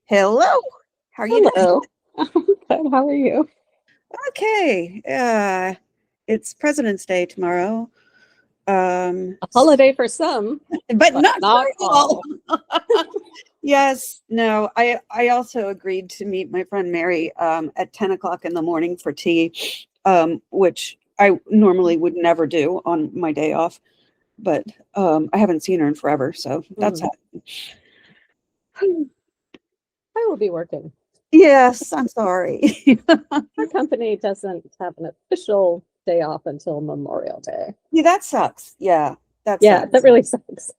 Hello. How are you doing? Hello. Good. How are you? Okay. It's President's Day tomorrow. A holiday for some, But but not not for all. all. Yes. No. I also agreed to meet my friend Mary at 10 o'clock in the morning for tea, which I normally would never do on my day off. But I haven't seen her in forever, so that's Mm. I will be working. yes. I'm sorry. Our company doesn't have an official day off until Memorial Day. Yeah, that sucks. Yeah, that Yeah, that sucks. really sucks.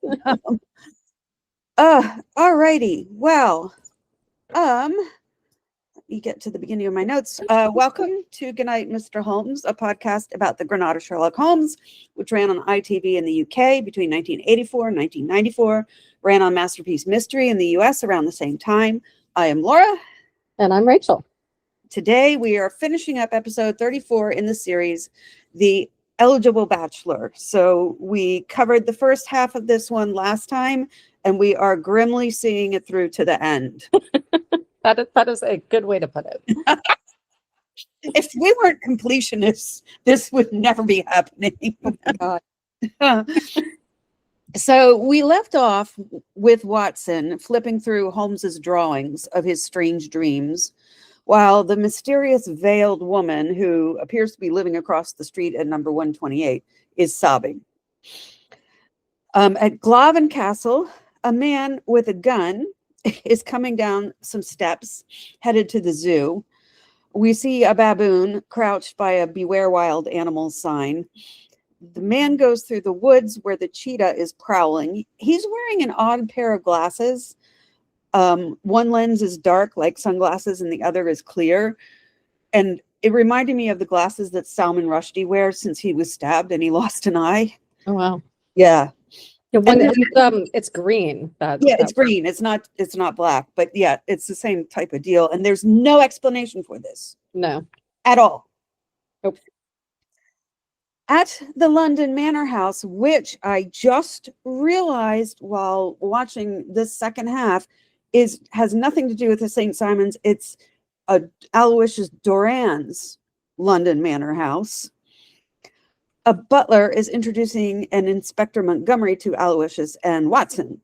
Alrighty. Well, let me get to the beginning of my notes. Welcome to Goodnight, Mr. Holmes, a podcast about the Granada Sherlock Holmes, which ran on ITV in the UK between 1984 and 1994, ran on Masterpiece Mystery in the US around the same time. I am Laura. And I'm Rachel. Today we are finishing up episode 34 in the series, The Eligible Bachelor. So we covered the first half of this one last time, and we are grimly seeing it through to the end. That is a good way to put it. If we weren't completionists, this would never be happening. Oh God. So we left off with Watson flipping through Holmes's drawings of his strange dreams, while the mysterious veiled woman who appears to be living across the street at number 128 is sobbing. At Glaven Castle, a man with a gun is coming down some steps headed to the zoo. We see a baboon crouched by a beware wild animals sign. The man goes through the woods where the cheetah is prowling. He's wearing an odd pair of glasses. One lens is dark like sunglasses and the other is clear. And it reminded me of the glasses that Salman Rushdie wears since he was stabbed and he lost an eye. Oh wow. Yeah. Yeah, And it's green. it's green. It's not black, but yeah, it's the same type of deal. And there's no explanation for this No. at all. Nope. At the London Manor House, which I just realized while watching this second half, has nothing to do with the St. Simon's. It's Aloysius Doran's London Manor House. A butler is introducing an Inspector Montgomery to Aloysius and Watson.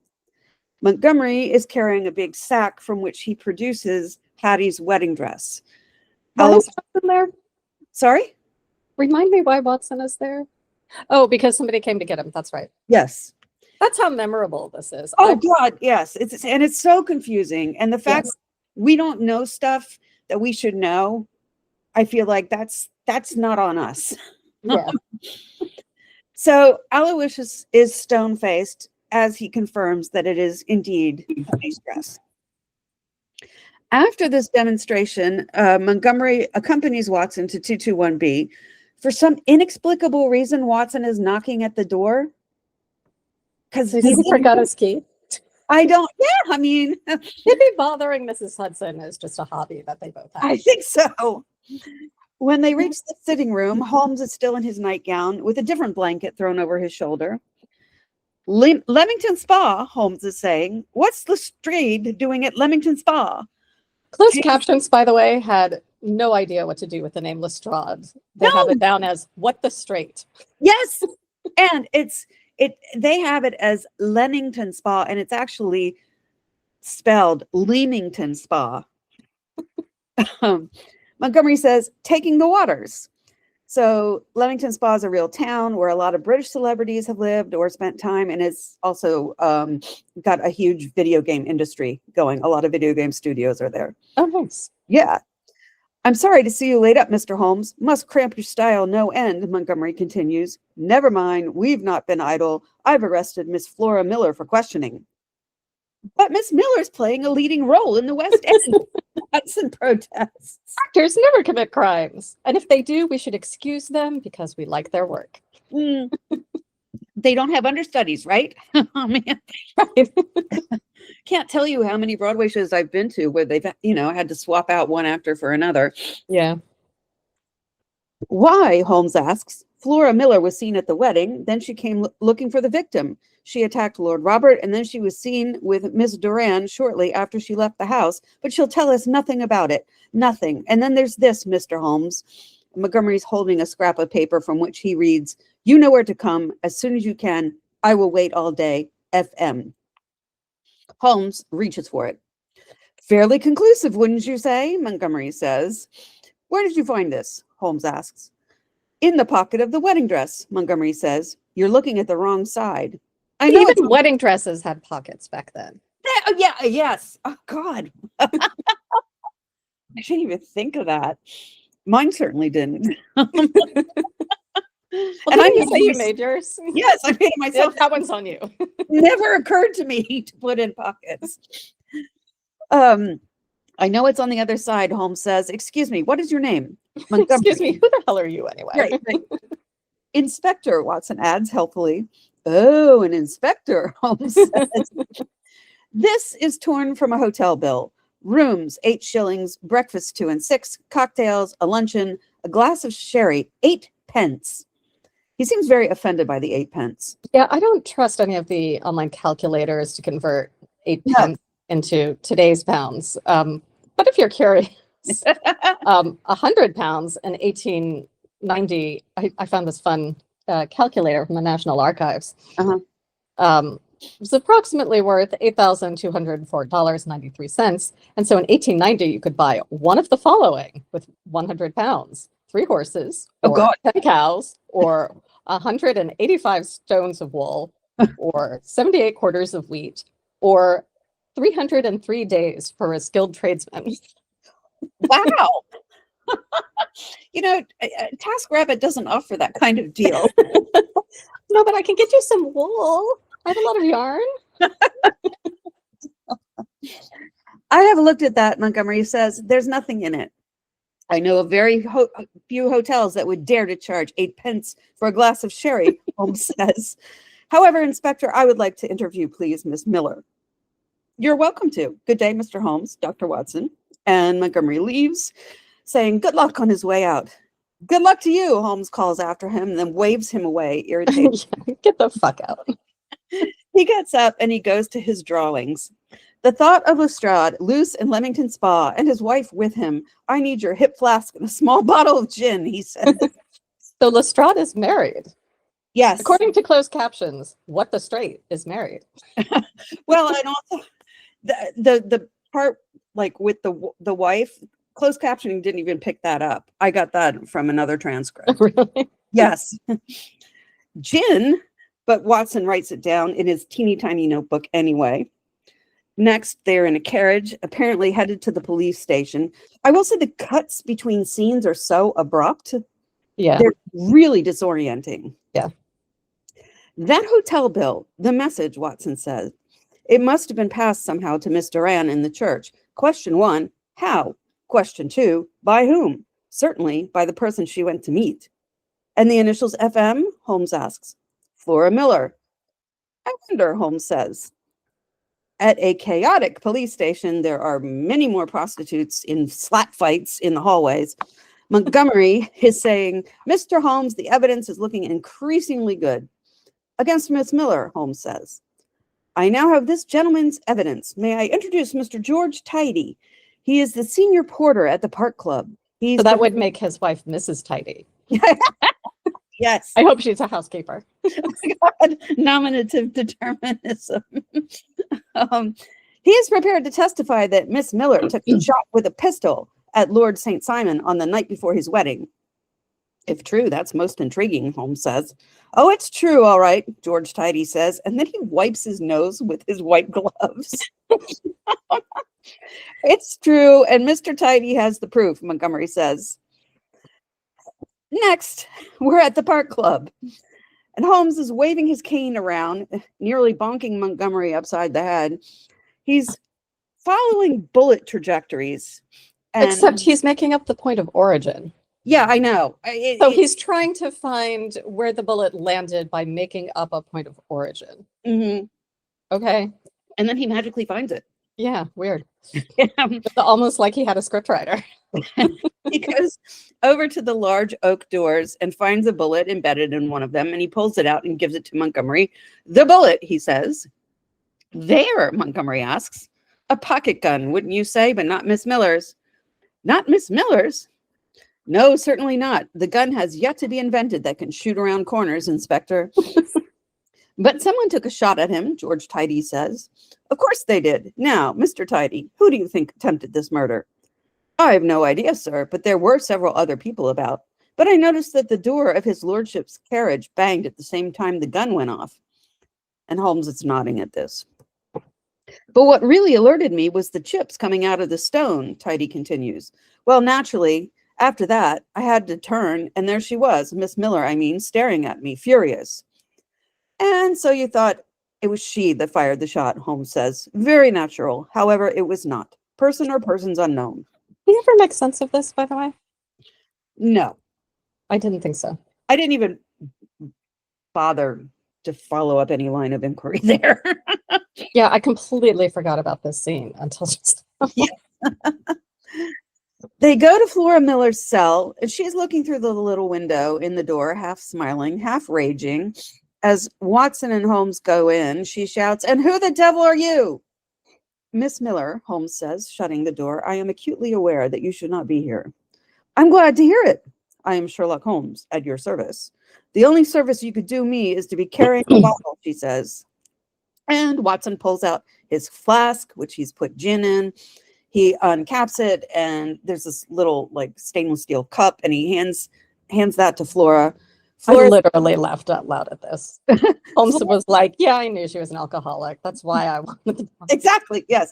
Montgomery is carrying a big sack from which he produces Hattie's wedding dress. Why is Watson there? Sorry? Remind me why Watson is there. Oh, because somebody came to get him. That's right. Yes. That's how memorable this is. Oh God, yes. It's so confusing. And the fact we don't know stuff that we should know, I feel like that's not on us. Yeah. So Aloysius is stone-faced as he confirms that it is indeed Hattie's dress. After this demonstration, Montgomery accompanies Watson to 221B. For some inexplicable reason, Watson is knocking at the door. Because he forgot his key. I mean, maybe bothering Mrs. Hudson is just a hobby that they both have. I think so. When they reach the sitting room, Holmes is still in his nightgown with a different blanket thrown over his shoulder. Leamington Spa, Holmes is saying. What's Lestrade doing at Leamington Spa? Closed captions, by the way, had no idea what to do with the name Lestrade. They have it down as "What the Straight." Yes, and they have it as Leamington Spa, and it's actually spelled Leamington Spa. Montgomery says, taking the waters. So Leamington Spa is a real town where a lot of British celebrities have lived or spent time, and it's also got a huge video game industry going. A lot of video game studios are there. Oh, nice. Yeah. I'm sorry to see you laid up, Mr. Holmes. Must cramp your style no end, Montgomery continues. Never mind, we've not been idle. I've arrested Miss Flora Miller for questioning. But Miss Miller's playing a leading role in the West End. Watson protests. Actors never commit crimes. And if they do, we should excuse them because we like their work. They don't have understudies, right? Oh, man. Can't tell you how many Broadway shows I've been to where they've, had to swap out one actor for another. Yeah. Why, Holmes asks. Flora Miller was seen at the wedding. Then she came looking for the victim. She attacked Lord Robert, and then she was seen with Miss Duran shortly after she left the house, but she'll tell us nothing about it. Nothing. And then there's this, Mr. Holmes. Montgomery's holding a scrap of paper from which he reads, "You know where to come as soon as you can. I will wait all day. FM." Holmes reaches for it. "Fairly conclusive, wouldn't you say?" Montgomery says. "Where did you find this?" Holmes asks. "In the pocket of the wedding dress," Montgomery says. "You're looking at the wrong side." I know Even wedding dresses had pockets back then. Yeah, yes. Oh, God. I didn't even think of that. Mine certainly didn't. Well, And I didn't you say you made yours? Yes, I made it myself. That one's on you. Never occurred to me to put in pockets. I know it's on the other side, Holmes says. "Excuse me, what is your name?" Montgomery. Excuse me, who the hell are you anyway? Right. "Inspector," Watson adds helpfully. "Oh, an inspector," Holmes says. "This is torn from a hotel bill. Rooms, 8 shillings, breakfast 2 and 6, cocktails, a luncheon, a glass of sherry, 8 pence. He seems very offended by the 8 pence. Yeah, I don't trust any of the online calculators to convert 8 No. pence into today's pounds. But if you're curious, 100 pounds in 1890, I found this fun calculator from the National Archives. It was approximately worth $8,204.93. And so in 1890, you could buy one of the following with 100 pounds, 3 horses, or 10 cows, or 185 stones of wool, or 78 quarters of wheat, or 303 days for a skilled tradesman." Wow. TaskRabbit doesn't offer that kind of deal. No, but I can get you some wool. I have a lot of yarn. I have looked at that, Montgomery says. There's nothing in it. I know of very few hotels that would dare to charge 8 pence for a glass of sherry, Holmes says. "However, Inspector, I would like to interview, please, Miss Miller." "You're welcome to. Good day, Mr. Holmes, Dr. Watson." And Montgomery leaves, saying good luck on his way out. "Good luck to you," Holmes calls after him, and then waves him away, irritated. Get the fuck out. He gets up and he goes to his drawings. The thought of Lestrade, loose in Leamington Spa, and his wife with him. "I need your hip flask and a small bottle of gin," he said. So Lestrade is married. Yes. According to closed captions, What the Straight is married. Well, and also the part like with the wife, closed captioning didn't even pick that up. I got that from another transcript. Really? Yes. Gin, but Watson writes it down in his teeny tiny notebook anyway. Next, they're in a carriage, apparently headed to the police station. I will say the cuts between scenes are so abrupt. Yeah. They're really disorienting. Yeah. "That hotel bill, the message," Watson said. "It must have been passed somehow to Miss Duran in the church. Question 1, how? Question 2, by whom? Certainly by the person she went to meet." "And the initials FM?" Holmes asks. "Flora Miller." "I wonder," Holmes says. At a chaotic police station, there are many more prostitutes in slat fights in the hallways. Montgomery is saying, "Mr. Holmes, the evidence is looking increasingly good." "Against Miss Miller," Holmes says. "I now have this gentleman's evidence. May I introduce Mr. George Tidy? He is the senior porter at the Park Club." So that would make his wife Mrs. Tidy. Yes. I hope she's a housekeeper. God, nominative determinism. He is prepared to testify that Miss Miller took a shot with a pistol at Lord St. Simon on the night before his wedding. "If true, that's most intriguing," Holmes says. "Oh, it's true, all right," George Tidy says, and then he wipes his nose with his white gloves. "It's true, and Mr. Tidy has the proof," Montgomery says. Next, we're at the Park Club, and Holmes is waving his cane around, nearly bonking Montgomery upside the head. He's following bullet trajectories. Except he's making up the point of origin. Yeah, I know. So he's trying to find where the bullet landed by making up a point of origin. Mm-hmm. Okay. And then he magically finds it. Yeah, weird. It's almost like he had a scriptwriter. He goes over to the large oak doors and finds a bullet embedded in one of them, and he pulls it out and gives it to Montgomery. The bullet, he says. There, Montgomery asks. A pocket gun, wouldn't you say, but not Miss Miller's. Not Miss Miller's? No, certainly not. The gun has yet to be invented that can shoot around corners, Inspector. But someone took a shot at him, George Tidy says. Of course they did. Now, Mr. Tidy, who do you think attempted this murder? I have no idea, sir, but there were several other people about. But I noticed that the door of his lordship's carriage banged at the same time the gun went off. And Holmes is nodding at this. But what really alerted me was the chips coming out of the stone, Tidy continues. Well, naturally, after that, I had to turn, and there she was, Miss Miller, I mean, staring at me, furious. And so you thought it was she that fired the shot, Holmes says. Very natural. However, it was not. Person or persons unknown. Do you ever make sense of this, by the way? No. I didn't think so. I didn't even bother to follow up any line of inquiry there. Yeah, I completely forgot about this scene until just They go to Flora Miller's cell, and she's looking through the little window in the door, half smiling, half raging. As Watson and Holmes go in, she shouts, "And who the devil are you?" Miss Miller, Holmes says, shutting the door, I am acutely aware that you should not be here. I'm glad to hear it. I am Sherlock Holmes, at your service. The only service you could do me is to be carrying a bottle, she says. And Watson pulls out his flask, which he's put gin in. He uncaps it, and there's this little like stainless steel cup, and he hands that to Flora. I literally laughed out loud at this. Holmes was like, yeah, I knew she was an alcoholic. That's why I wanted to. Exactly, yes.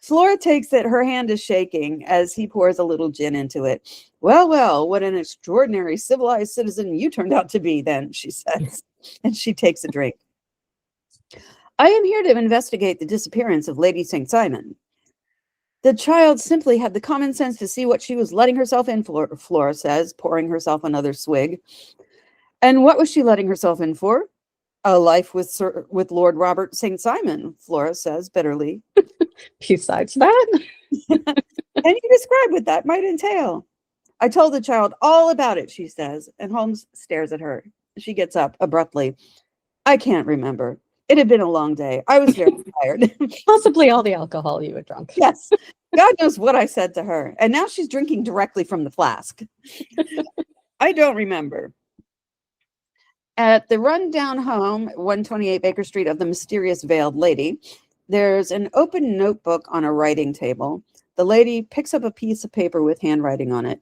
Flora takes it. Her hand is shaking as he pours a little gin into it. Well, well, what an extraordinary civilized citizen you turned out to be then, she says. And she takes a drink. I am here to investigate the disappearance of Lady St. Simon. The child simply had the common sense to see what she was letting herself in for, Flora says, pouring herself another swig. And what was she letting herself in for? A life with Lord Robert St. Simon, Flora says bitterly. Besides that? And you describe what that might entail. I told the child all about it, she says, and Holmes stares at her. She gets up abruptly. I can't remember. It had been a long day. I was very tired. Possibly all the alcohol you had drunk. Yes. God knows what I said to her. And now she's drinking directly from the flask. I don't remember. At the rundown home, 128 Baker Street of the mysterious veiled lady, there's an open notebook on a writing table. The lady picks up a piece of paper with handwriting on it.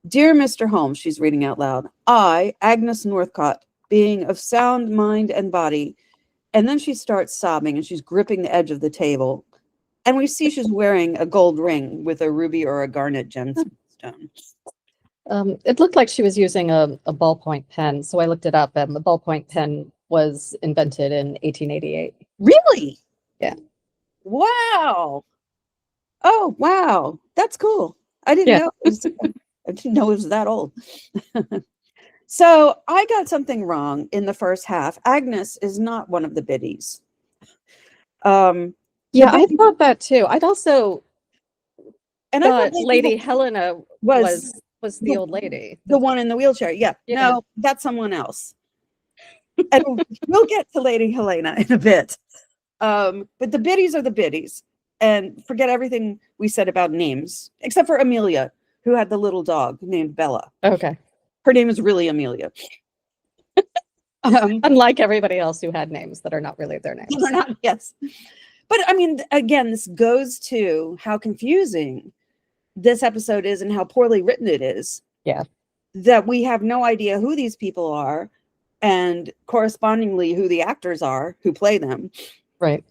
Dear Mr. Holmes, she's reading out loud, I, Agnes Northcott, being of sound mind and body. And then she starts sobbing and she's gripping the edge of the table. And we see she's wearing a gold ring with a ruby or a garnet gemstone. It looked like she was using a ballpoint pen. So I looked it up, and the ballpoint pen was invented in 1888. Really? Yeah. Wow. Oh, wow. That's cool. I didn't know it was that old. So I got something wrong in the first half. Agnes is not one of the biddies. Yeah, I thought that too. I'd also and thought Lady Helena was the old lady. The one in the wheelchair. Yeah. No, that's someone else. And we'll get to Lady Helena in a bit. But the biddies are the biddies. And forget everything we said about names, except for Amelia, who had the little dog named Bella. Okay. Her name is really Amelia. Unlike everybody else who had names that are not really their names. They're not, yes. But I mean, again, this goes to how confusing this episode is and how poorly written it is. Yeah. That we have no idea who these people are and correspondingly who the actors are who play them. Right.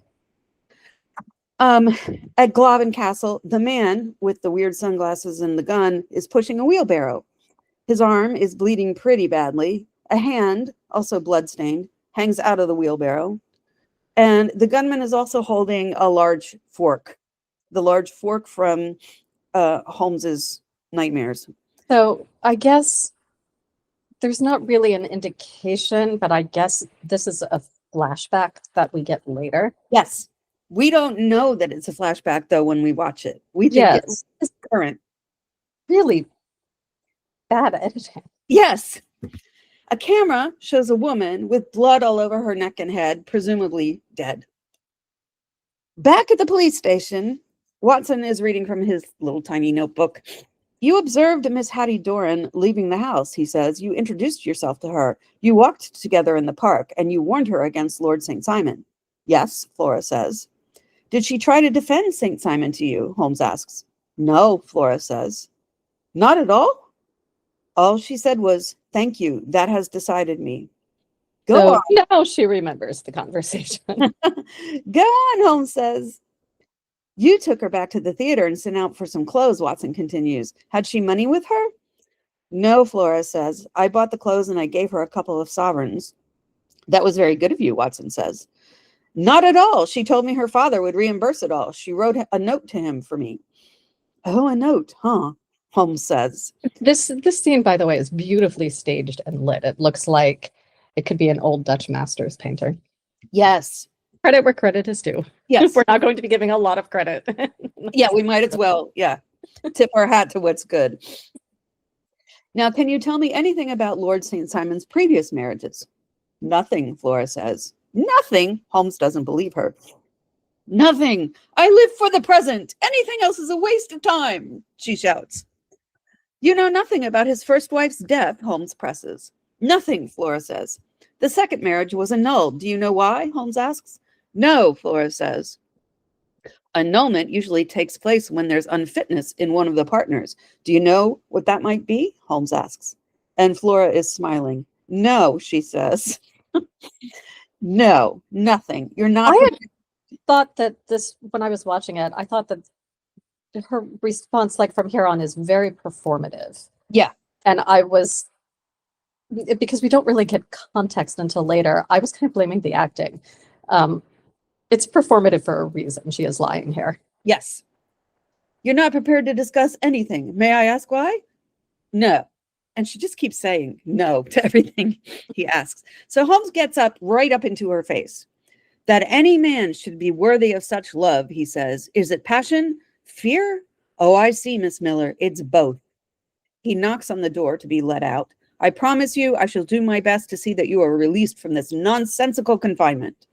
At Glavin Castle, the man with the weird sunglasses and the gun is pushing a wheelbarrow. His arm is bleeding pretty badly. A hand, also bloodstained, hangs out of the wheelbarrow. And the gunman is also holding a large fork. The large fork from Holmes's nightmares. So I guess there's not really an indication, but I guess this is a flashback that we get later. Yes. We don't know that it's a flashback, though, when we watch it. We think it's current. really bad editing. Yes. A camera shows a woman with blood all over her neck and head, presumably dead. Back at the police station, Watson is reading from his little tiny notebook. You observed Miss Hattie Doran leaving the house, he says. You introduced yourself to her. You walked together in the park, and you warned her against Lord St. Simon. Yes, Flora says. Did she try to defend St. Simon to you? Holmes asks. No, Flora says. Not at all? All she said was, thank you. That has decided me. Go on. Now she remembers the conversation. Go on, Holmes says. You took her back to the theater and sent out for some clothes, Watson continues. Had she money with her? No, Flora says. I bought the clothes and I gave her a couple of sovereigns. That was very good of you, Watson says. Not at all. She told me her father would reimburse it all. She wrote a note to him for me. Oh, a note, huh? Holmes says. This scene, by the way, is beautifully staged and lit. It looks like it could be an old Dutch master's painter. Yes. Credit where credit is due. Yes. We're not going to be giving a lot of credit. Yeah, we might as well. Yeah. Tip our hat to what's good. Now, can you tell me anything about Lord St. Simon's previous marriages? Nothing, Flora says. Nothing? Holmes doesn't believe her. Nothing. I live for the present. Anything else is a waste of time, she shouts. You know nothing about his first wife's death, Holmes presses. Nothing, Flora says. The second marriage was annulled. Do you know why? Holmes asks. No, Flora says. Annulment usually takes place when there's unfitness in one of the partners. Do you know what that might be? Holmes asks. And Flora is smiling. No, she says. No, nothing. You're not. I had thought that this, when I was watching it, I thought that her response, like from here on, is very performative. Yeah. And I was, because we don't really get context until later, I was kind of blaming the acting. It's performative for a reason. She is lying here. Yes. You're not prepared to discuss anything. May I ask why? No. And she just keeps saying no to everything he asks. So Holmes gets up right up into her face. That any man should be worthy of such love, he says. Is it passion? Fear? Oh, I see, Miss Miller. It's both. He knocks on the door to be let out. I promise you, I shall do my best to see that you are released from this nonsensical confinement.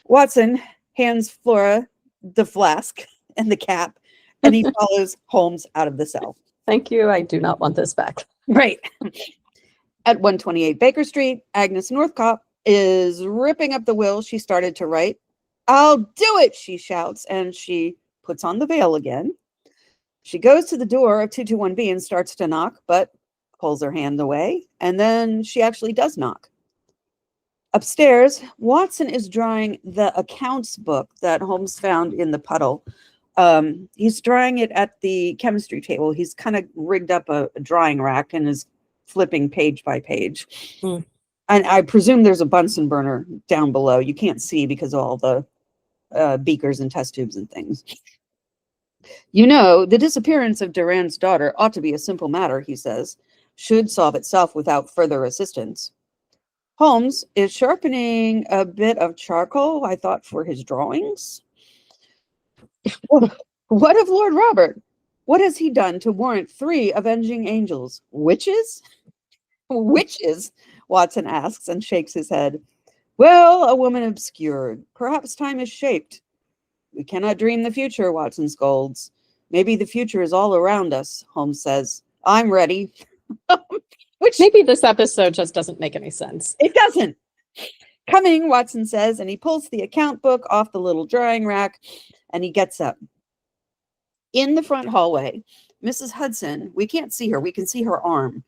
Watson hands Flora the flask and the cap, and he follows Holmes out of the cell. Thank you. I do not want this back. Right. At 128 Baker Street, Agnes Northcott is ripping up the will she started to write. I'll do it, she shouts, and she puts on the veil again. She goes to the door of 221B and starts to knock, but pulls her hand away, and then she actually does knock. Upstairs, Watson is drawing the accounts book that Holmes found in the puddle. He's drawing it at the chemistry table. He's kind of rigged up a drawing rack and is flipping page by page. And I presume there's a Bunsen burner down below. You can't see because of all the beakers and test tubes and things. You know, the disappearance of Durand's daughter ought to be a simple matter, he says. Should solve itself without further assistance. Holmes is sharpening a bit of charcoal, I thought, for his drawings. What of Lord Robert? What has he done to warrant 3 avenging angels? Witches? Witches? Watson asks and shakes his head. Well, a woman obscured. Perhaps time is shaped. We cannot dream the future, Watson scolds. Maybe the future is all around us, Holmes says. I'm ready. Which maybe this episode just doesn't make any sense. It doesn't. Coming, Watson says, and he pulls the account book off the little drawing rack, and he gets up. In the front hallway, Mrs. Hudson, we can't see her, we can see her arm,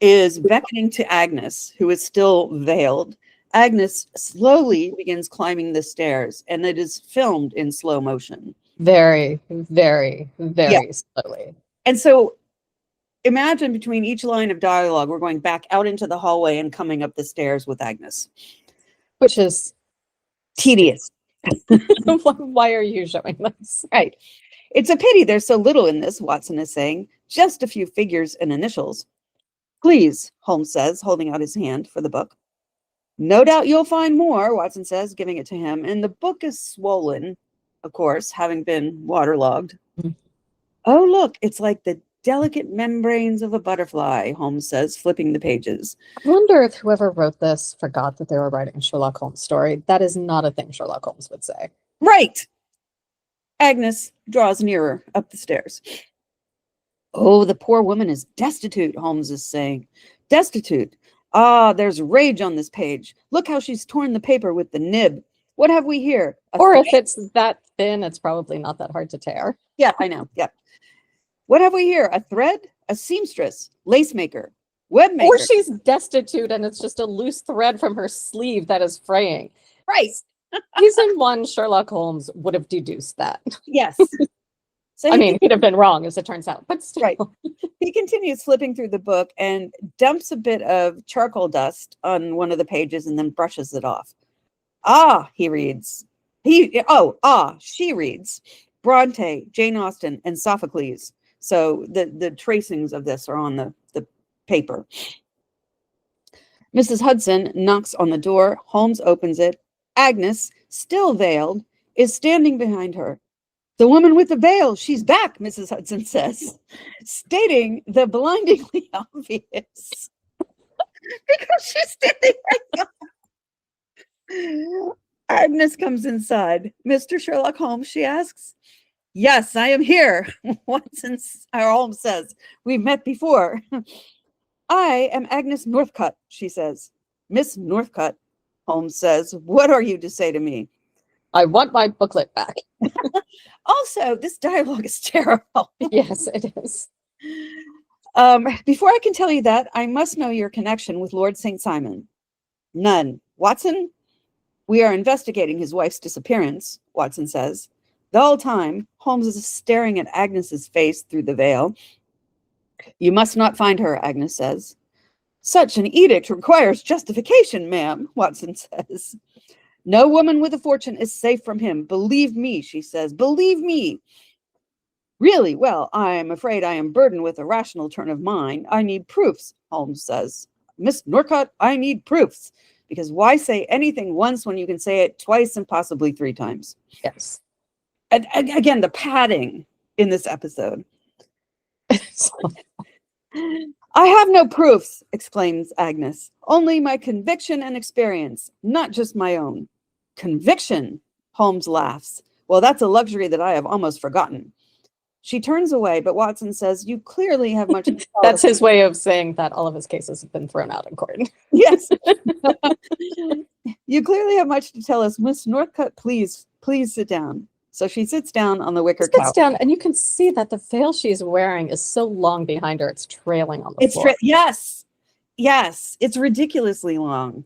is beckoning to Agnes, who is still veiled. Agnes slowly begins climbing the stairs, and it is filmed in slow motion. Very, very, very slowly. And so imagine between each line of dialogue, we're going back out into the hallway and coming up the stairs with Agnes. Which is tedious. Why are you showing this? Right. It's a pity there's so little in this, Watson is saying. Just a few figures and initials. Please, Holmes says, holding out his hand for the book. No doubt you'll find more, Watson says, giving it to him. And the book is swollen, of course, having been waterlogged. Oh, look, it's like the delicate membranes of a butterfly, Holmes says, flipping the pages. I wonder if whoever wrote this forgot that they were writing a Sherlock Holmes story. That is not a thing Sherlock Holmes would say. Right. Agnes draws nearer up the stairs. Oh, the poor woman is destitute, Holmes is saying. Destitute. Ah, there's rage on this page. Look how she's torn the paper with the nib. What have we here? Or if it's that thin, it's probably not that hard to tear. Yeah, I know. Yeah. What have we here? A thread? A seamstress? Lace maker? Web maker? Or she's destitute and it's just a loose thread from her sleeve that is fraying. Right. Season 1 Sherlock Holmes would have deduced that. Yes. So I mean, he'd have been wrong, as it turns out, but still. Right. He continues flipping through the book and dumps a bit of charcoal dust on one of the pages and then brushes it off. Ah, he reads. She reads. Bronte, Jane Austen, and Sophocles. So the tracings of this are on the paper. Mrs. Hudson knocks on the door. Holmes opens it. Agnes, still veiled, is standing behind her. The woman with the veil, she's back, Mrs. Hudson says, stating the blindingly obvious. Because she's standing right now. Agnes comes inside. Mr. Sherlock Holmes, she asks. Yes, I am here. Holmes says, we've met before. I am Agnes Northcote, she says. Miss Northcote, Holmes says, what are you to say to me? I want my booklet back. Also, this dialogue is terrible. Yes, it is. Before I can tell you that, I must know your connection with Lord St. Simon. None. Watson? We are investigating his wife's disappearance, Watson says. The whole time, Holmes is staring at Agnes's face through the veil. You must not find her, Agnes says. Such an edict requires justification, ma'am, Watson says. No woman with a fortune is safe from him. Believe me, she says. Believe me. Really? Well, I'm afraid I am burdened with a rational turn of mind. I need proofs, Holmes says. Miss Northcote, I need proofs. Because why say anything once when you can say it twice and possibly 3 times? Yes. And again, the padding in this episode. I have no proofs, exclaims Agnes. Only my conviction and experience, not just my own. Conviction, Holmes laughs. Well, that's a luxury that I have almost forgotten. She turns away, but Watson says, you clearly have much to tell That's us. his way of saying that all of his cases have been thrown out in court. Yes. You clearly have much to tell us. Miss Northcote, please sit down. So she sits down on the wicker couch. Sits down, and you can see that the veil she's wearing is so long behind her, it's trailing on the floor. Yes. It's ridiculously long.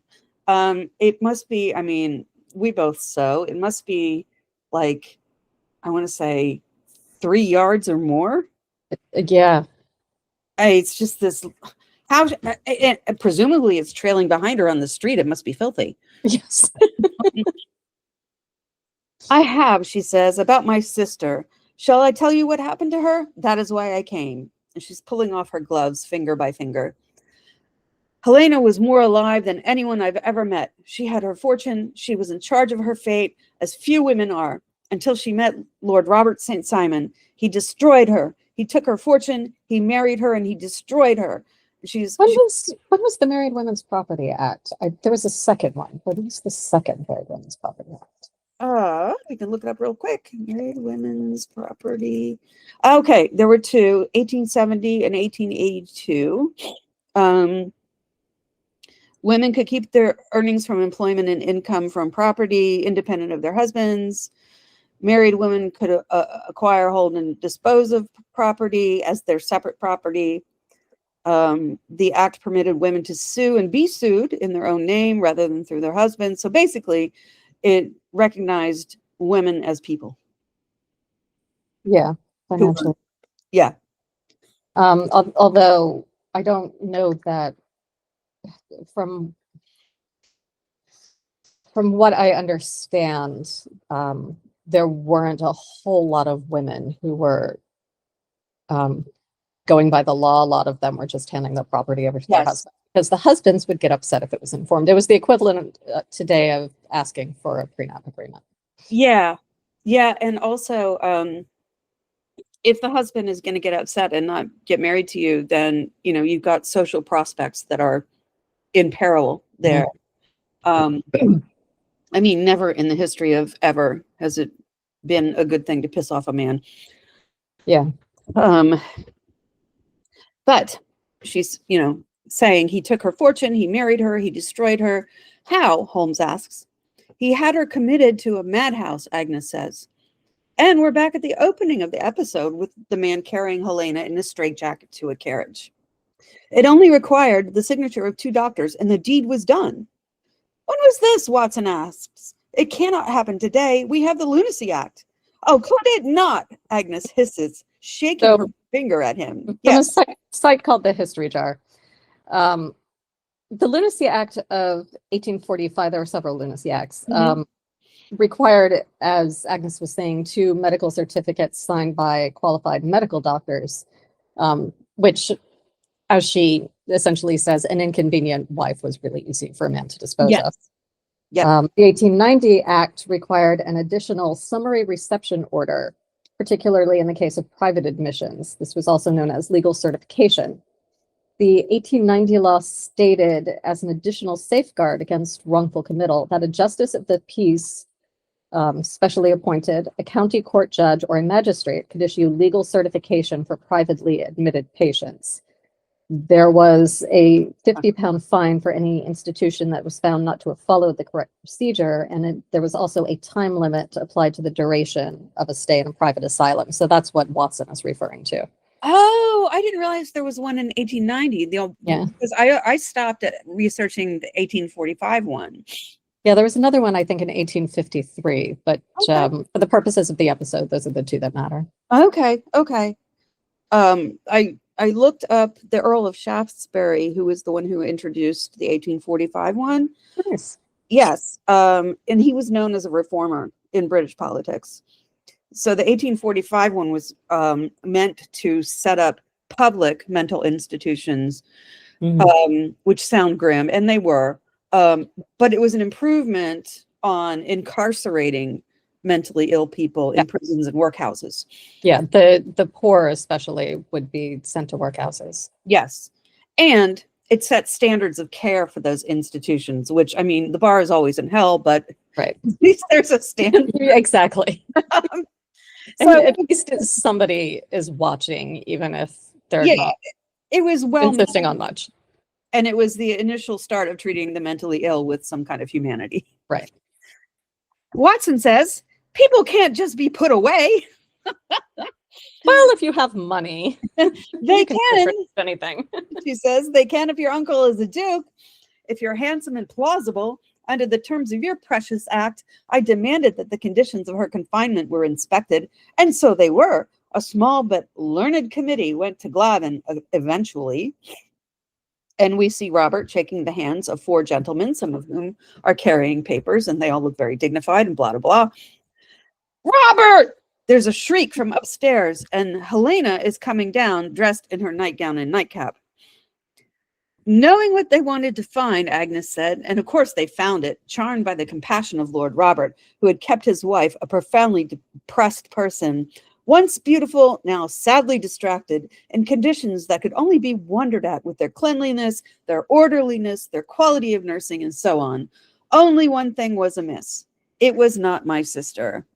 It must be, I mean, we both sew. It must be like, I want to say 3 yards or more. Yeah. It's just this, presumably it's trailing behind her on the street. It must be filthy. Yes. I have, she says, about my sister. Shall I tell you what happened to her? That is why I came. And she's pulling off her gloves finger by finger. Helena was more alive than anyone I've ever met. She had her fortune. She was in charge of her fate, as few women are, until she met Lord Robert St. Simon. He destroyed her. He took her fortune. He married her, and he destroyed her. When was the Married Women's Property Act? There was a second one. What was the second Married Women's Property Act? We can look it up real quick. Married Women's Property. Okay, there were 2, 1870 and 1882. Women could keep their earnings from employment and income from property independent of their husbands. Married women could acquire, hold, and dispose of property as their separate property. The act permitted women to sue and be sued in their own name rather than through their husbands. So basically, it recognized women as people. Yeah, financially. Yeah. Although I don't know that from what I understand, there weren't a whole lot of women who were going by the law. A lot of them were just handing the property over to their husbands, because the husbands would get upset if it was informed. It was the equivalent today of asking for a prenup agreement. Yeah. And also, if the husband is going to get upset and not get married to you, then, you've got social prospects that are in peril there. I mean, never in the history of ever has it been a good thing to piss off a man. Yeah. But she's, saying he took her fortune, he married her, he destroyed her. How? Holmes asks. He had her committed to a madhouse, Agnes says. And we're back at the opening of the episode with the man carrying Helena in a straitjacket to a carriage. It only required the signature of 2 doctors, and the deed was done. When was this? Watson asks. It cannot happen today. We have the Lunacy Act. Oh, could it not? Agnes hisses, shaking her finger at him. From a site called the History Jar. The Lunacy Act of 1845, there were several Lunacy Acts, required, as Agnes was saying, 2 medical certificates signed by qualified medical doctors, which, as she essentially says, an inconvenient wife was really easy for a man to dispose of. The 1890 Act required an additional summary reception order, particularly in the case of private admissions. This was also known as legal certification. The 1890 law stated, as an additional safeguard against wrongful committal, that a justice of the peace, specially appointed, a county court judge, or a magistrate could issue legal certification for privately admitted patients. There was a £50 fine for any institution that was found not to have followed the correct procedure, and there was also a time limit applied to the duration of a stay in a private asylum. So that's what Watson is referring to. Oh, I didn't realize there was one in 1890. Because I stopped at researching the 1845 one. Yeah, there was another one, I think, in 1853. But for the purposes of the episode, those are the 2 that matter. Okay. I looked up the Earl of Shaftesbury, who was the one who introduced the 1845 one. Nice. Yes. And he was known as a reformer in British politics. So the 1845 one was meant to set up public mental institutions, which sound grim, and they were. But it was an improvement on incarcerating mentally ill people in prisons and workhouses. Yeah, the poor especially would be sent to workhouses. Yes. And it sets standards of care for those institutions, which, I mean, the bar is always in hell, but right. At least there's a standard. Exactly. So at least somebody is watching, even if they're not it was insisting on much. And it was the initial start of treating the mentally ill with some kind of humanity. Right. Watson says, people can't just be put away. Well, if you have money, they can. Anything. She says, they can if your uncle is a duke. If you're handsome and plausible, under the terms of your precious act, I demanded that the conditions of her confinement were inspected, and so they were. A small but learned committee went to Glavin eventually, and we see Robert shaking the hands of 4 gentlemen, some of whom are carrying papers, and they all look very dignified and blah, blah, blah. Robert! There's a shriek from upstairs, and Helena is coming down, dressed in her nightgown and nightcap. Knowing what they wanted to find, Agnes said, and of course they found it, charmed by the compassion of Lord Robert, who had kept his wife, a profoundly depressed person, once beautiful, now sadly distracted, in conditions that could only be wondered at with their cleanliness, their orderliness, their quality of nursing, and so on. Only one thing was amiss. It was not my sister.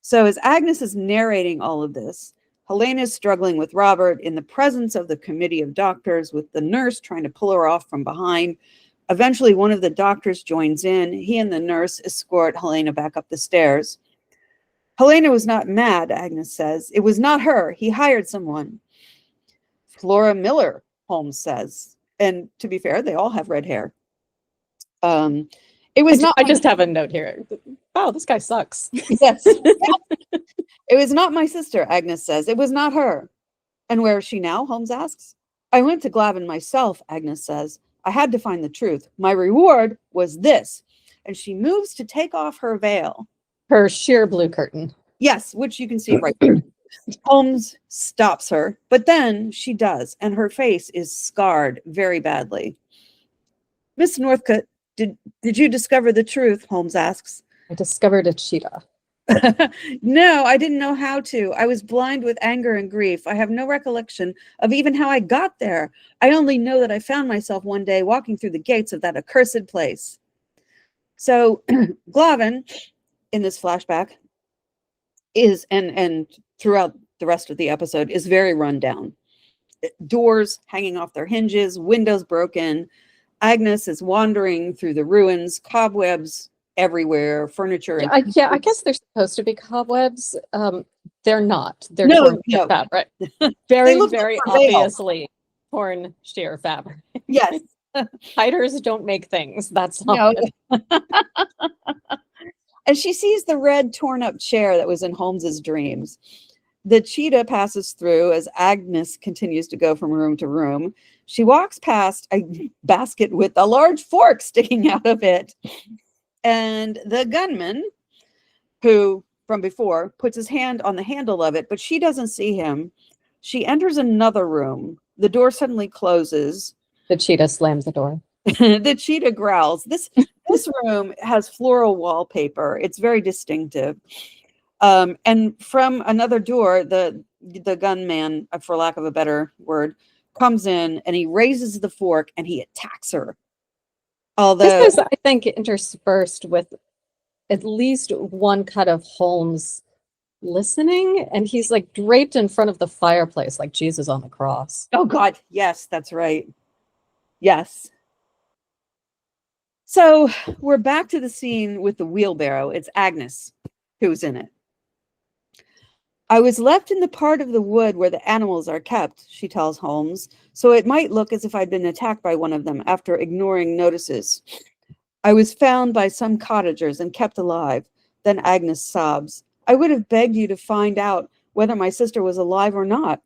So as Agnes is narrating all of this, Helena is struggling with Robert in the presence of the committee of doctors, with the nurse trying to pull her off from behind. Eventually, one of the doctors joins in. He and the nurse escort Helena back up the stairs. Helena was not mad, Agnes says. It was not her. He hired someone. Flora Miller, Holmes says. And to be fair, they all have red hair. It was not. I just have a note here. Oh, this guy sucks. Yes. It was not my sister, Agnes says. It was not her. And where is she now? Holmes asks. I went to Glavin myself, Agnes says. I had to find the truth. My reward was this. And she moves to take off her veil. Her sheer blue curtain. Yes, which you can see right there. Holmes stops her, but then she does, and her face is scarred very badly. Miss Northcote, did you discover the truth? Holmes asks. I discovered a cheetah. No, I didn't know how to. I was blind with anger and grief. I have no recollection of even how I got there. I only know that I found myself one day walking through the gates of that accursed place. So Glavin, in this flashback, is and throughout the rest of the episode is very run down. Doors hanging off their hinges, windows broken. Agnes is wandering through the ruins, cobwebs everywhere, furniture. And I guess they're supposed to be cobwebs. They're not. They're No, torn no. fabric. They Very, look very like veil. obviously torn sheer fabric. Yes. Hiders don't make things. That's No. not it. And she sees the red torn up chair that was in Holmes's dreams. The cheetah passes through as Agnes continues to go from room to room. She walks past a basket with a large fork sticking out of it. And the gunman, who from before puts his hand on the handle of it, but she doesn't see him. She enters another room. The door suddenly closes. The cheetah slams the door. The cheetah growls. This room has floral wallpaper. It's very distinctive. And from another door, the gunman, for lack of a better word, comes in and he raises the fork and he attacks her. Although this is, I think, interspersed with at least one cut of Holmes listening, and he's like draped in front of the fireplace like Jesus on the cross. Oh God, yes, that's right. Yes. So we're back to the scene with the wheelbarrow. It's Agnes who's in it. I was left in the part of the wood where the animals are kept, she tells Holmes, so it might look as if I'd been attacked by one of them after ignoring notices. I was found by some cottagers and kept alive. Then Agnes sobs. I would have begged you to find out whether my sister was alive or not.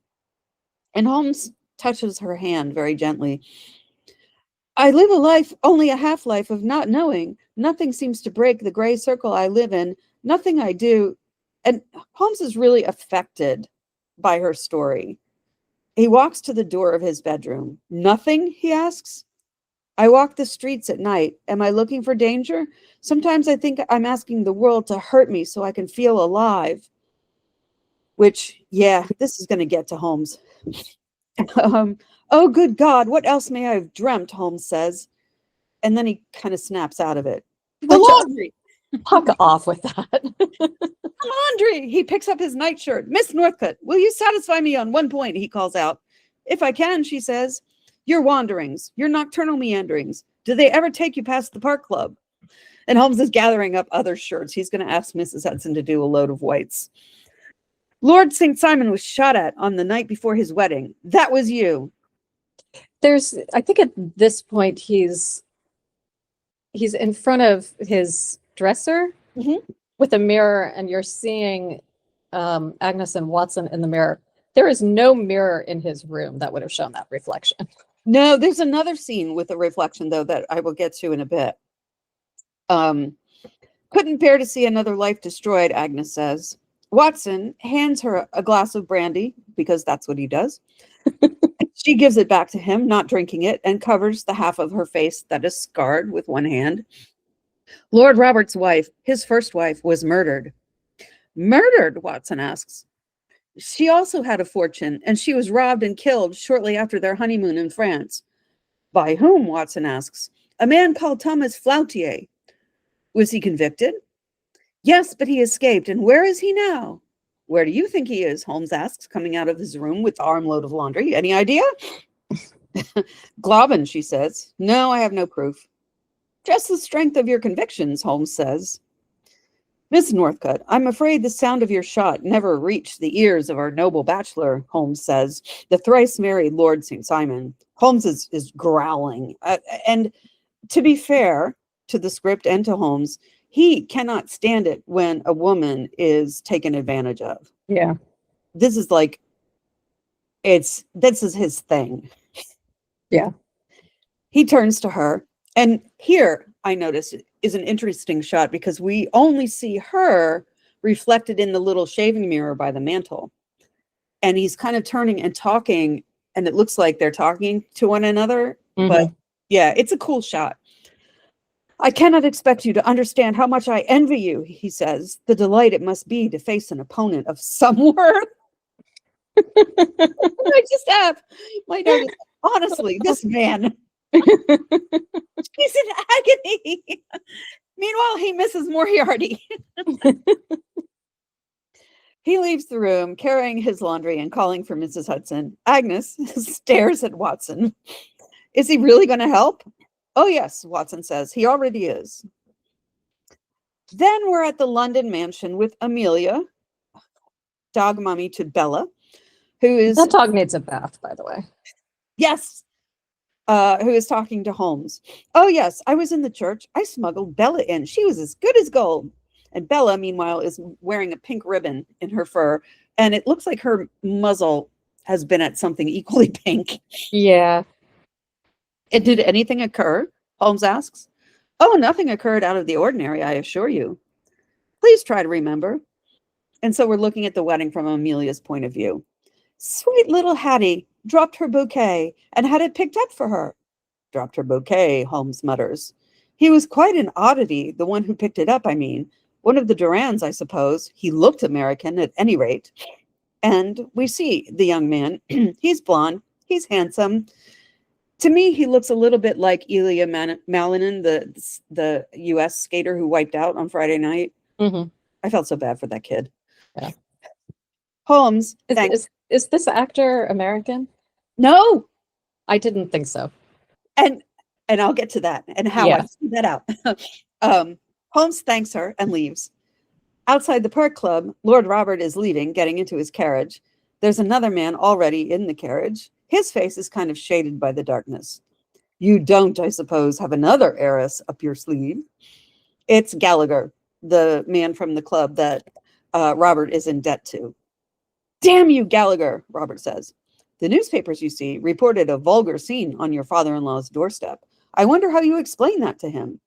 And Holmes touches her hand very gently. I live a life, only a half-life of not knowing. Nothing seems to break the gray circle I live in. Nothing I do. And Holmes is really affected by her story. He walks to the door of his bedroom. Nothing, he asks. I walk the streets at night. Am I looking for danger? Sometimes I think I'm asking the world to hurt me so I can feel alive. Which, yeah, this is going to get to Holmes. Oh, good God, what else may I have dreamt, Holmes says. And then he kind of snaps out of it. The laundry! Fuck off with that. Laundry! He picks up his nightshirt. Miss Northcote, will you satisfy me on one point? He calls out. If I can, she says. Your wanderings, your nocturnal meanderings, do they ever take you past the park club? And Holmes is gathering up other shirts. He's going to ask Mrs. Hudson to do a load of whites. Lord St. Simon was shot at on the night before his wedding. That was you. I think at this point he's in front of his dresser with a mirror, and you're seeing Agnes and Watson in the mirror. There is no mirror in his room that would have shown that reflection. No, there's another scene with a reflection, though, that I will get to in a bit. Couldn't bear to see another life destroyed, Agnes says. Watson hands her a glass of brandy, because that's what he does. She gives it back to him, not drinking it, and covers the half of her face that is scarred with one hand. Lord Robert's wife, his first wife, was murdered. Murdered, Watson asks. She also had a fortune, and she was robbed and killed shortly after their honeymoon in France. By whom, Watson asks. A man called Thomas Flautier. Was he convicted? Yes, but he escaped, and where is he now? Where do you think he is? Holmes asks, coming out of his room with the armload of laundry. Any idea? Glavin, she says. No, I have no proof. Just the strength of your convictions, Holmes says. Miss Northcote, I'm afraid the sound of your shot never reached the ears of our noble bachelor, Holmes says, the thrice married Lord St. Simon. Holmes is growling. And to be fair to the script and to Holmes, he cannot stand it when a woman is taken advantage of. Yeah. This is like, this is his thing. Yeah. He turns to her, and here I notice is an interesting shot because we only see her reflected in the little shaving mirror by the mantle. And he's kind of turning and talking, and it looks like they're talking to one another. But yeah, it's a cool shot. I cannot expect you to understand how much I envy you, he says. The delight it must be to face an opponent of some worth. I just have my notice. Honestly, this man, he's in agony. Meanwhile, he misses Moriarty. He leaves the room, carrying his laundry and calling for Mrs. Hudson. Agnes stares at Watson. Is he really going to help? Oh, yes, Watson says. He already is. Then we're at the London mansion with Amelia, dog mommy to Bella, who is... That dog needs a bath, by the way. Yes. Who is talking to Holmes. Oh, yes, I was in the church. I smuggled Bella in. She was as good as gold. And Bella, meanwhile, is wearing a pink ribbon in her fur. And it looks like her muzzle has been at something equally pink. Yeah. And did anything occur? Holmes asks. Oh, nothing occurred out of the ordinary, I assure you. Please try to remember. And so we're looking at the wedding from Amelia's point of view. Sweet little Hattie dropped her bouquet and had it picked up for her. Dropped her bouquet, Holmes mutters. He was quite an oddity, the one who picked it up, I mean. One of the Durans, I suppose. He looked American at any rate. And we see the young man. He's blonde. He's handsome. To me, he looks a little bit like Ilya Malinin, the U.S. skater who wiped out on Friday night. Mm-hmm. I felt so bad for that kid. Yeah. Holmes, is this actor American? No, I didn't think so. And I'll get to that and how I see that out. Holmes thanks her and leaves. Outside the Park Club, Lord Robert is leaving, getting into his carriage. There's another man already in the carriage. His face is kind of shaded by the darkness. You don't, I suppose, have another heiress up your sleeve. It's Gallagher, the man from the club that Robert is in debt to. Damn you, Gallagher, Robert says. The newspapers, you see, reported a vulgar scene on your father-in-law's doorstep. I wonder how you explain that to him.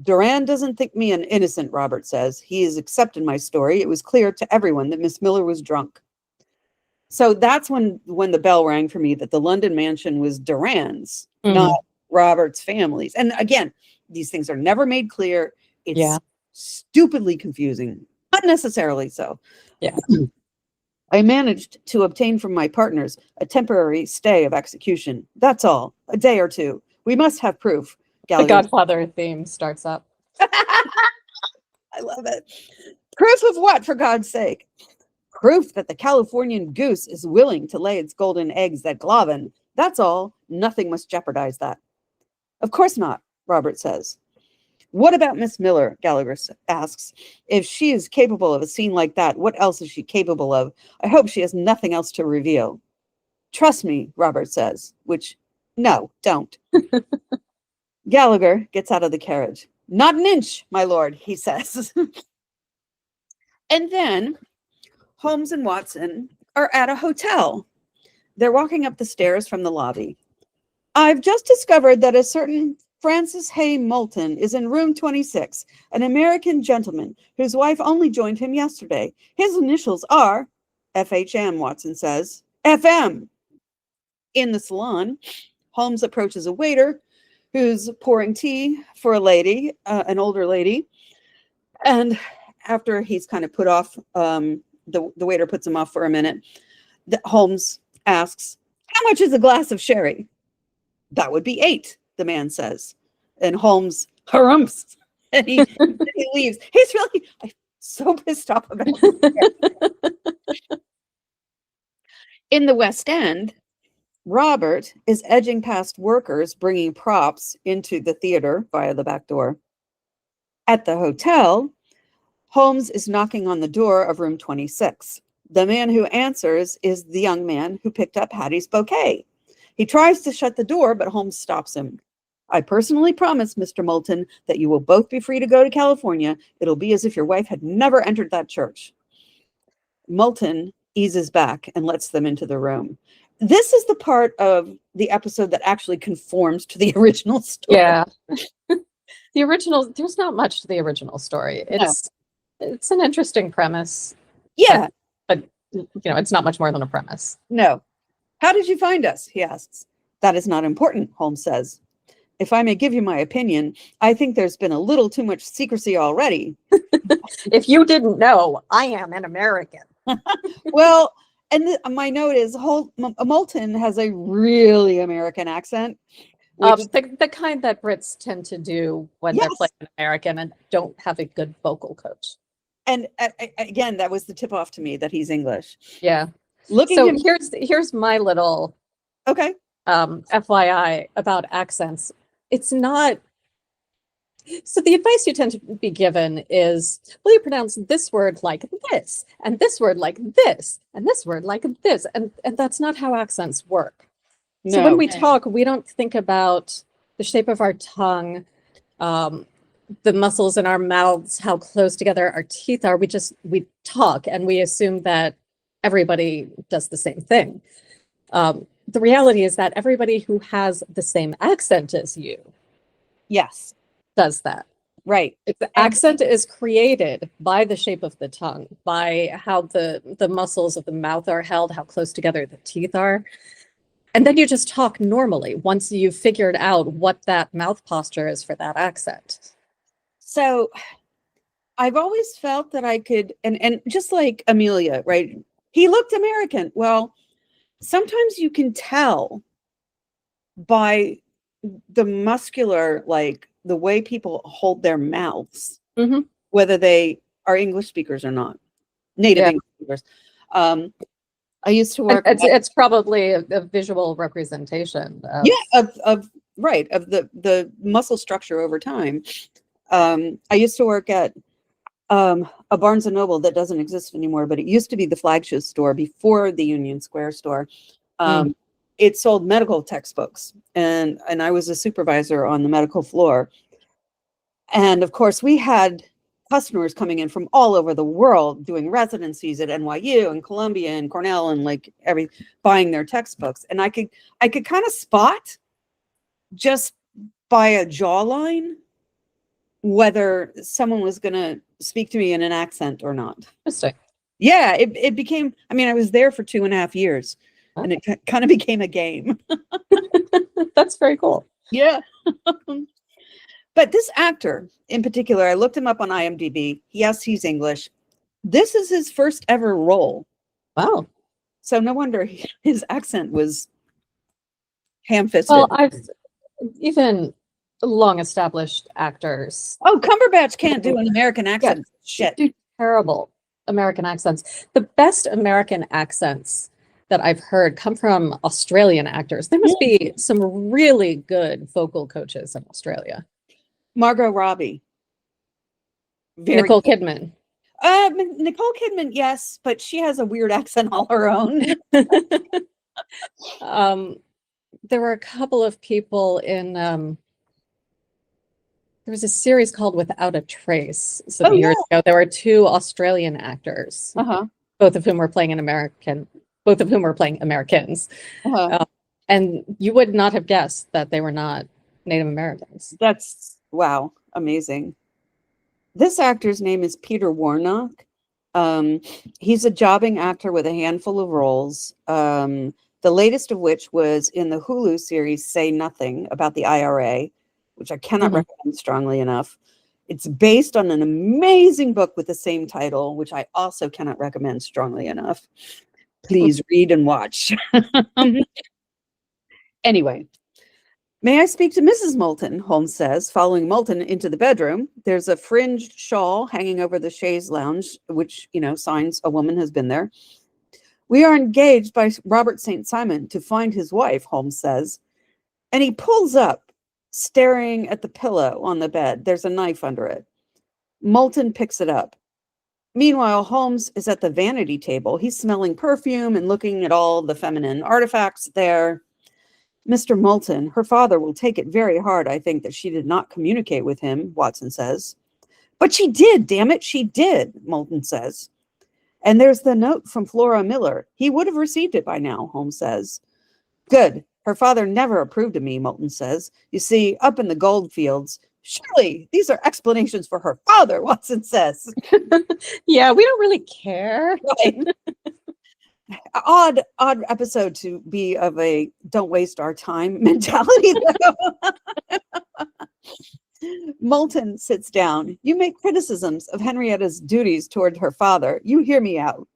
Duran doesn't think me an innocent, Robert says. He has accepted my story. It was clear to everyone that Miss Miller was drunk. So that's when the bell rang for me that the London mansion was Duran's, not Robert's family's. And again, these things are never made clear. It's stupidly confusing, unnecessarily so. Yeah. I managed to obtain from my partners a temporary stay of execution. That's all. A day or two. We must have proof. The Godfather theme starts up. I love it. Proof of what, for God's sake? Proof that the Californian goose is willing to lay its golden eggs at Glavin. That's all. Nothing must jeopardize that. Of course not, Robert says. What about Miss Miller? Gallagher asks. If she is capable of a scene like that, what else is she capable of? I hope she has nothing else to reveal. Trust me, Robert says, which, no, don't. Gallagher gets out of the carriage. Not an inch, my lord, he says. And then Holmes and Watson are at a hotel. They're walking up the stairs from the lobby. I've just discovered that a certain Francis Hay Moulton is in room 26, an American gentleman whose wife only joined him yesterday. His initials are FHM, Watson says. FM. In the salon, Holmes approaches a waiter who's pouring tea for a lady, an older lady. And after he's kind of put off, the waiter puts him off for a minute. Holmes asks, how much is a glass of sherry? That would be 8, the man says. And Holmes harumphs and he leaves. He's really so pissed off about it. In the West End, Robert is edging past workers bringing props into the theater via the back door. At the hotel, Holmes is knocking on the door of room 26. The man who answers is the young man who picked up Hattie's bouquet. He tries to shut the door, but Holmes stops him. I personally promise, Mr. Moulton, that you will both be free to go to California. It'll be as if your wife had never entered that church. Moulton eases back and lets them into the room. This is the part of the episode that actually conforms to the original story. Yeah. The original, there's not much to the original story. It's an interesting premise. Yeah. But it's not much more than a premise. No. How did you find us? He asks. That is not important, Holmes says. if I may give you my opinion, I think there's been a little too much secrecy already. If you didn't know, I am an American. Well, and my note is Moulton has a really American accent. Which, the kind that Brits tend to do when yes, they're playing an American and don't have a good vocal coach. And again, that was the tip off to me that he's English. Yeah. Looking So him, here's my little okay. FYI about accents. It's not. So the advice you tend to be given is, well, you pronounce this word like this, and this word like this, and this word like this, and that's not how accents work. No. So when we talk, we don't think about the shape of our tongue, the muscles in our mouths, how close together our teeth are. We talk and we assume that everybody does the same thing. The reality is that everybody who has the same accent as you, yes, does that. Right. The accent is created by the shape of the tongue, by how the muscles of the mouth are held, how close together the teeth are. And then you just talk normally once you've figured out what that mouth posture is for that accent. So I've always felt that I could, and just like Amelia, right? He looked American. Well, sometimes you can tell by the muscular, like the way people hold their mouths, whether they are English speakers or not, native English speakers. I used to work. It's probably a visual representation. Of the muscle structure over time. I used to work at a Barnes and Noble that doesn't exist anymore, but it used to be the flagship store before the Union Square store. It sold medical textbooks, and I was a supervisor on the medical floor. And of course, we had customers coming in from all over the world doing residencies at NYU and Columbia and Cornell and like buying their textbooks. And I could kind of spot just by a jawline whether someone was going to speak to me in an accent or not. Interesting. Yeah, it became, I mean, I was there for 2.5 years and it kind of became a game. That's very cool. Yeah. But this actor in particular, I looked him up on IMDb. Yes, he's English. This is his first ever role. Wow. So no wonder his accent was ham-fisted. Well, I've even long-established actors. Oh, Cumberbatch can't do an American accent. Yeah, shit. Do terrible American accents. The best American accents that I've heard come from Australian actors. There must be some really good vocal coaches in Australia. Margot Robbie. Nicole Kidman. Nicole Kidman, yes, but she has a weird accent all her own. There were a couple of people in there was a series called Without a Trace some years ago. There were 2 Australian actors, both of whom were playing Americans. And you would not have guessed that they were not Native Americans. That's wow, amazing. This actor's name is Peter Warnock. He's a jobbing actor with a handful of roles. The latest of which was in the Hulu series Say Nothing, about the IRA, which I cannot recommend strongly enough. It's based on an amazing book with the same title, which I also cannot recommend strongly enough. Please read and watch. Anyway, may I speak to Mrs. Moulton? Holmes says, following Moulton into the bedroom. There's a fringed shawl hanging over the chaise lounge, which, signs a woman has been there. We are engaged by Robert St. Simon to find his wife, Holmes says. And he pulls up, staring at the pillow on the bed. There's a knife under it. Moulton picks it up. Meanwhile, Holmes is at the vanity table. He's smelling perfume and looking at all the feminine artifacts there. Mr. Moulton, her father will take it very hard, I think, that she did not communicate with him, Watson says. But she did, damn it, she did, Moulton says. And there's the note from Flora Miller. He would have received it by now, Holmes says. Good. Her father never approved of me, Moulton says. You see, up in the gold fields, surely these are explanations for her father, Watson says. Yeah, we don't really care. Right. Odd episode to be of a don't waste our time mentality, though. Moulton sits down. You make criticisms of Henrietta's duties toward her father. You hear me out.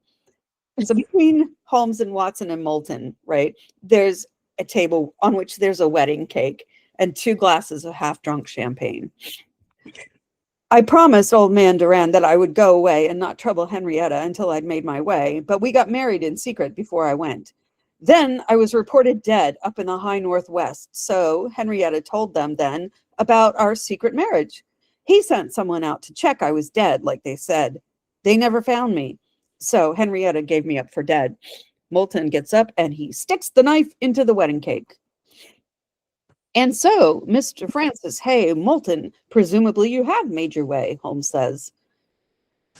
So between Holmes and Watson and Moulton, right, there's a table on which there's a wedding cake and 2 glasses of half-drunk champagne. I promised old man Durand that I would go away and not trouble Henrietta until I'd made my way, but we got married in secret before I went. Then I was reported dead up in the high northwest, so Henrietta told them then about our secret marriage. He sent someone out to check I was dead, like they said. They never found me, so Henrietta gave me up for dead. Moulton gets up and he sticks the knife into the wedding cake. And so, Mr. Francis Hay Moulton, presumably you have made your way, Holmes says.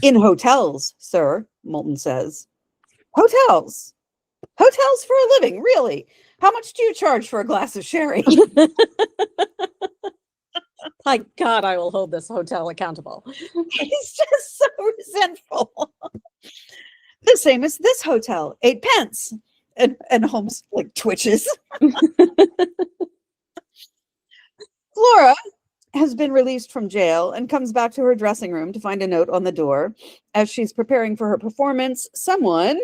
In hotels, sir, Moulton says. Hotels? Hotels for a living, really? How much do you charge for a glass of sherry? My God, I will hold this hotel accountable. He's just so resentful. The same as this hotel, 8 pence. And Holmes like twitches. Flora has been released from jail and comes back to her dressing room to find a note on the door. As she's preparing for her performance, someone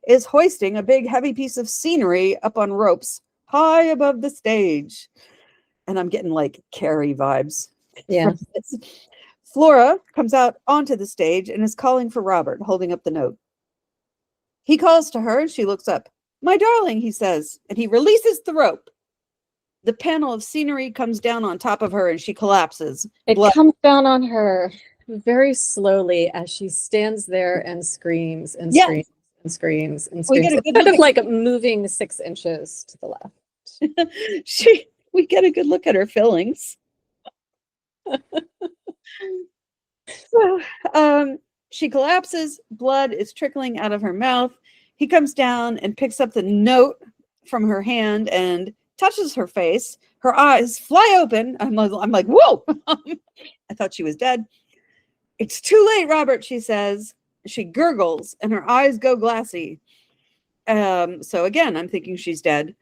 is hoisting a big heavy piece of scenery up on ropes high above the stage. And I'm getting like Carrie vibes. Yeah. Flora comes out onto the stage and is calling for Robert, holding up the note. He calls to her and she looks up. My darling, he says, and he releases the rope. The panel of scenery comes down on top of her and she collapses. It comes down on her very slowly as she stands there and screams and screams and screams and screams. It's kind of like moving 6 inches to the left. We get a good look at her fillings. So she collapses. Blood is trickling out of her mouth. He comes down and picks up the note from her hand and touches her face. Her eyes fly open. I'm like, whoa! I thought she was dead. It's too late, Robert, she says. She gurgles and her eyes go glassy. So again, I'm thinking she's dead.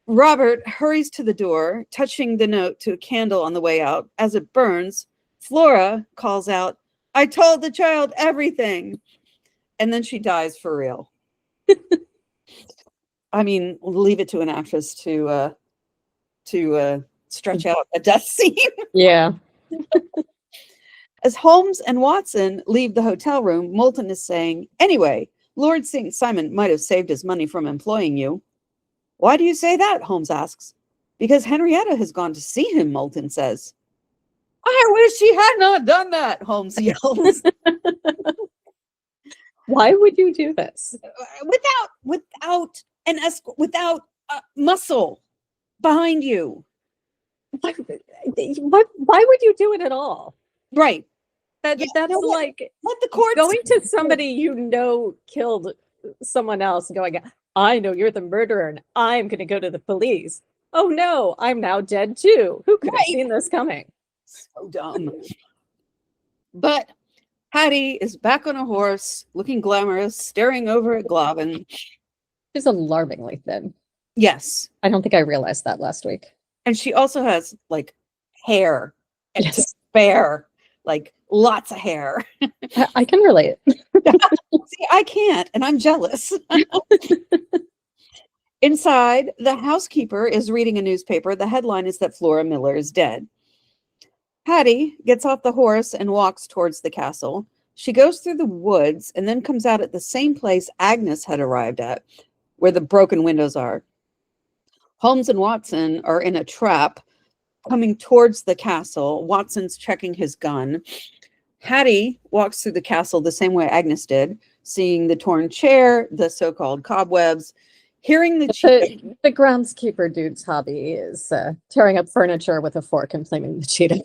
Robert hurries to the door, touching the note to a candle on the way out. As it burns, Flora calls out, I told the child everything. And then she dies for real. I mean, leave it to an actress to stretch out a death scene. Yeah. As Holmes and Watson leave the hotel room, Moulton is saying, anyway, Lord St. Simon might have saved his money from employing you. Why do you say that? Holmes asks. Because Henrietta has gone to see him, Moulton says. I wish she had not done that, Holmes yells. Why would you do this? Without muscle behind you. Why would you do it at all? Right. That is like let the court going to somebody you know killed someone else and going, I know you're the murderer and I'm going to go to the police. Oh no, I'm now dead too. Who could have seen this coming? So dumb. But Hattie is back on a horse, looking glamorous, staring over at Glavin. She's alarmingly thin. Yes. I don't think I realized that last week. And she also has like hair and spare, like lots of hair. I can relate. See, I can't, and I'm jealous. Inside, the housekeeper is reading a newspaper. The headline is that Flora Miller is dead. Hattie gets off the horse and walks towards the castle. She goes through the woods and then comes out at the same place Agnes had arrived at, where the broken windows are. Holmes and Watson are in a trap coming towards the castle. Watson's checking his gun. Hattie walks through the castle the same way Agnes did, seeing the torn chair, the so-called cobwebs, hearing the cheetah. The groundskeeper dude's hobby is tearing up furniture with a fork and flaming the cheetah.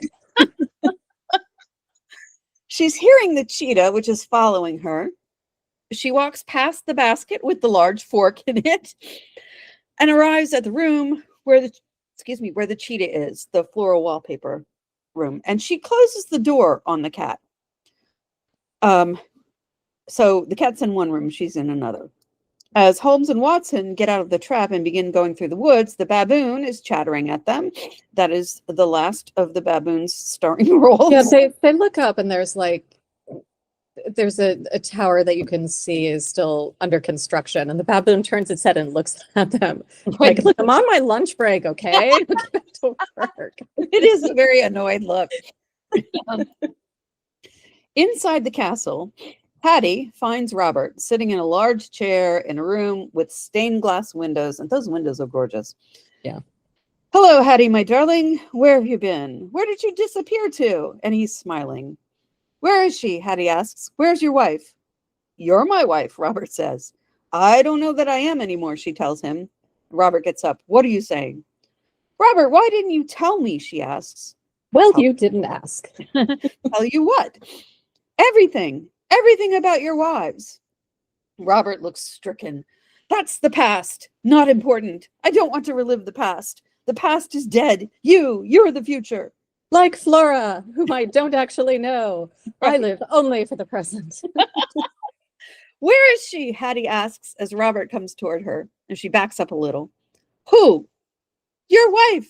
She's hearing the cheetah, which is following her. She walks past the basket with the large fork in it and arrives at the room where the cheetah is, the floral wallpaper room. And she closes the door on the cat. So the cat's in one room, she's in another. As Holmes and Watson get out of the trap and begin going through the woods, the baboon is chattering at them. That is the last of the baboon's starring roles. Yeah, they look up and there's a tower that you can see is still under construction, and the baboon turns its head and looks at them. Like, look, I'm on my lunch break, okay? Get back to work. It is a very annoyed look. Inside the castle, Hattie finds Robert sitting in a large chair in a room with stained glass windows, and those windows are gorgeous. Yeah. Hello, Hattie, my darling. Where have you been? Where did you disappear to? And he's smiling. Where is she? Hattie asks. Where's your wife? You're my wife, Robert says. I don't know that I am anymore, she tells him. Robert gets up. What are you saying? Robert, why didn't you tell me? She asks. Well, you didn't ask. Tell you what? Everything. Everything about your wives. Robert looks stricken. That's the past. Not important. I don't want to relive the past. The past is dead. You're the future. Like Flora, whom I don't actually know. I live only for the present. Where is she? Hattie asks as Robert comes toward her, and she backs up a little. Who? Your wife.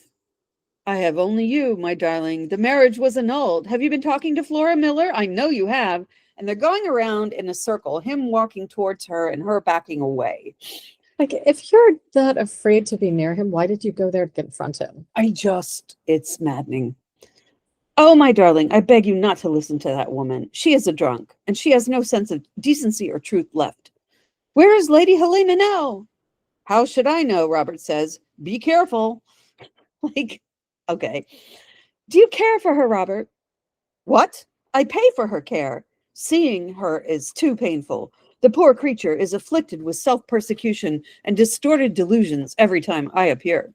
I have only you, my darling. The marriage was annulled. Have you been talking to Flora Miller? I know you have. And they're going around in a circle, him walking towards her and her backing away. Like, if you're that afraid to be near him, why did you go there to confront him? It's maddening. Oh, my darling, I beg you not to listen to that woman. She is a drunk, and she has no sense of decency or truth left. Where is Lady Helena now? How should I know? Robert says. Be careful. Okay. Do you care for her, Robert? What? I pay for her care. Seeing her is too painful. The poor creature is afflicted with self-persecution and distorted delusions every time I appear.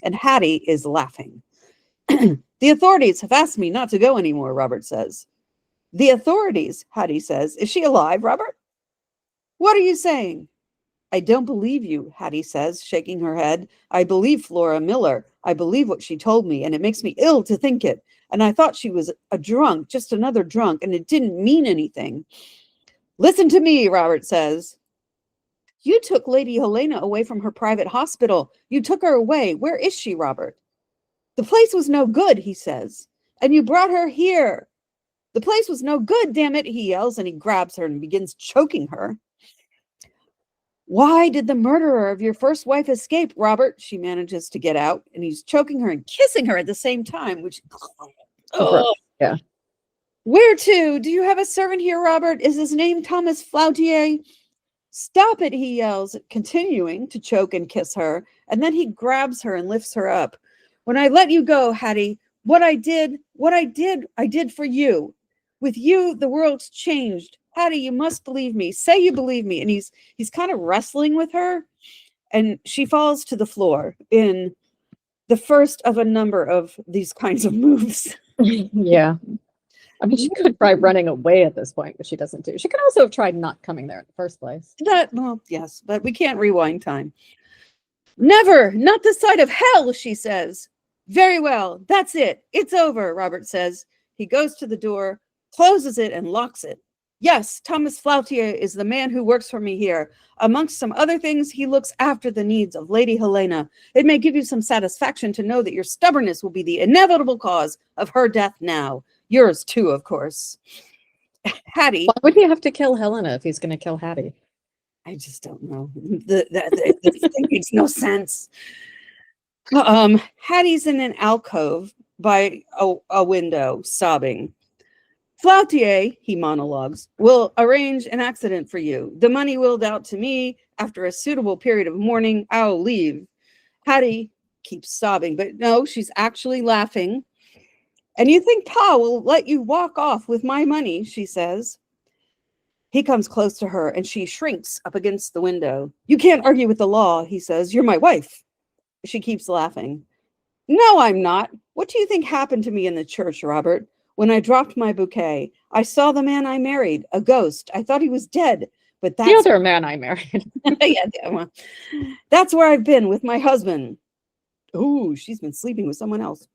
And Hattie is laughing. The authorities have asked me not to go anymore, Robert says. The authorities, Hattie says. Is she alive, Robert? What are you saying? I don't believe you, Hattie says, shaking her head. I believe Flora Miller. I believe what she told me, and it makes me ill to think it. And I thought she was a drunk, just another drunk, and it didn't mean anything. Listen to me, Robert says. You took Lady Helena away from her private hospital. You took her away. Where is she, Robert? The place was no good, he says. And you brought her here. The place was no good, damn it, he yells, and he grabs her and begins choking her. Why did the murderer of your first wife escape, Robert? She manages to get out, and he's choking her and kissing her at the same time, which... Yeah. Where to? Do you have a servant here, Robert? Is his name Thomas Flautier? Stop it, he yells, continuing to choke and kiss her, and then he grabs her and lifts her up. When I let you go, Hattie, what I did for you. With you, the world's changed. Hattie, you must believe me. Say you believe me. And he's kind of wrestling with her, and she falls to the floor in the first of a number of these kinds of moves. Yeah. I mean, she could try running away at this point, but she doesn't do. She could also have tried not coming there in the first place. Well, yes, but we can't rewind time. Never, not the sight of hell, she says. Very well, that's it. It's over, Robert says. He goes to the door, closes it, and locks it. Yes, Thomas Flautier is the man who works for me here. Amongst some other things, he looks after the needs of Lady Helena. It may give you some satisfaction to know that your stubbornness will be the inevitable cause of her death now. Yours too, of course. Hattie. Why would he have to kill Helena if he's going to kill Hattie? I just don't know. The thing makes no sense. Hattie's in an alcove by a window, sobbing. Flautier, he monologues, will arrange an accident for you. The money willed out to me. After a suitable period of mourning, I'll leave. Hattie keeps sobbing, but no, she's actually laughing. And you think Pa will let you walk off with my money, she says. He comes close to her, and she shrinks up against the window. You can't argue with the law, he says. You're my wife. She keeps laughing. No, I'm not. What do you think happened to me in the church, Robert? When I dropped my bouquet, I saw the man I married, a ghost. I thought he was dead, but that's... The other man I married. Yeah, well, that's where I've been with my husband. Ooh, she's been sleeping with someone else.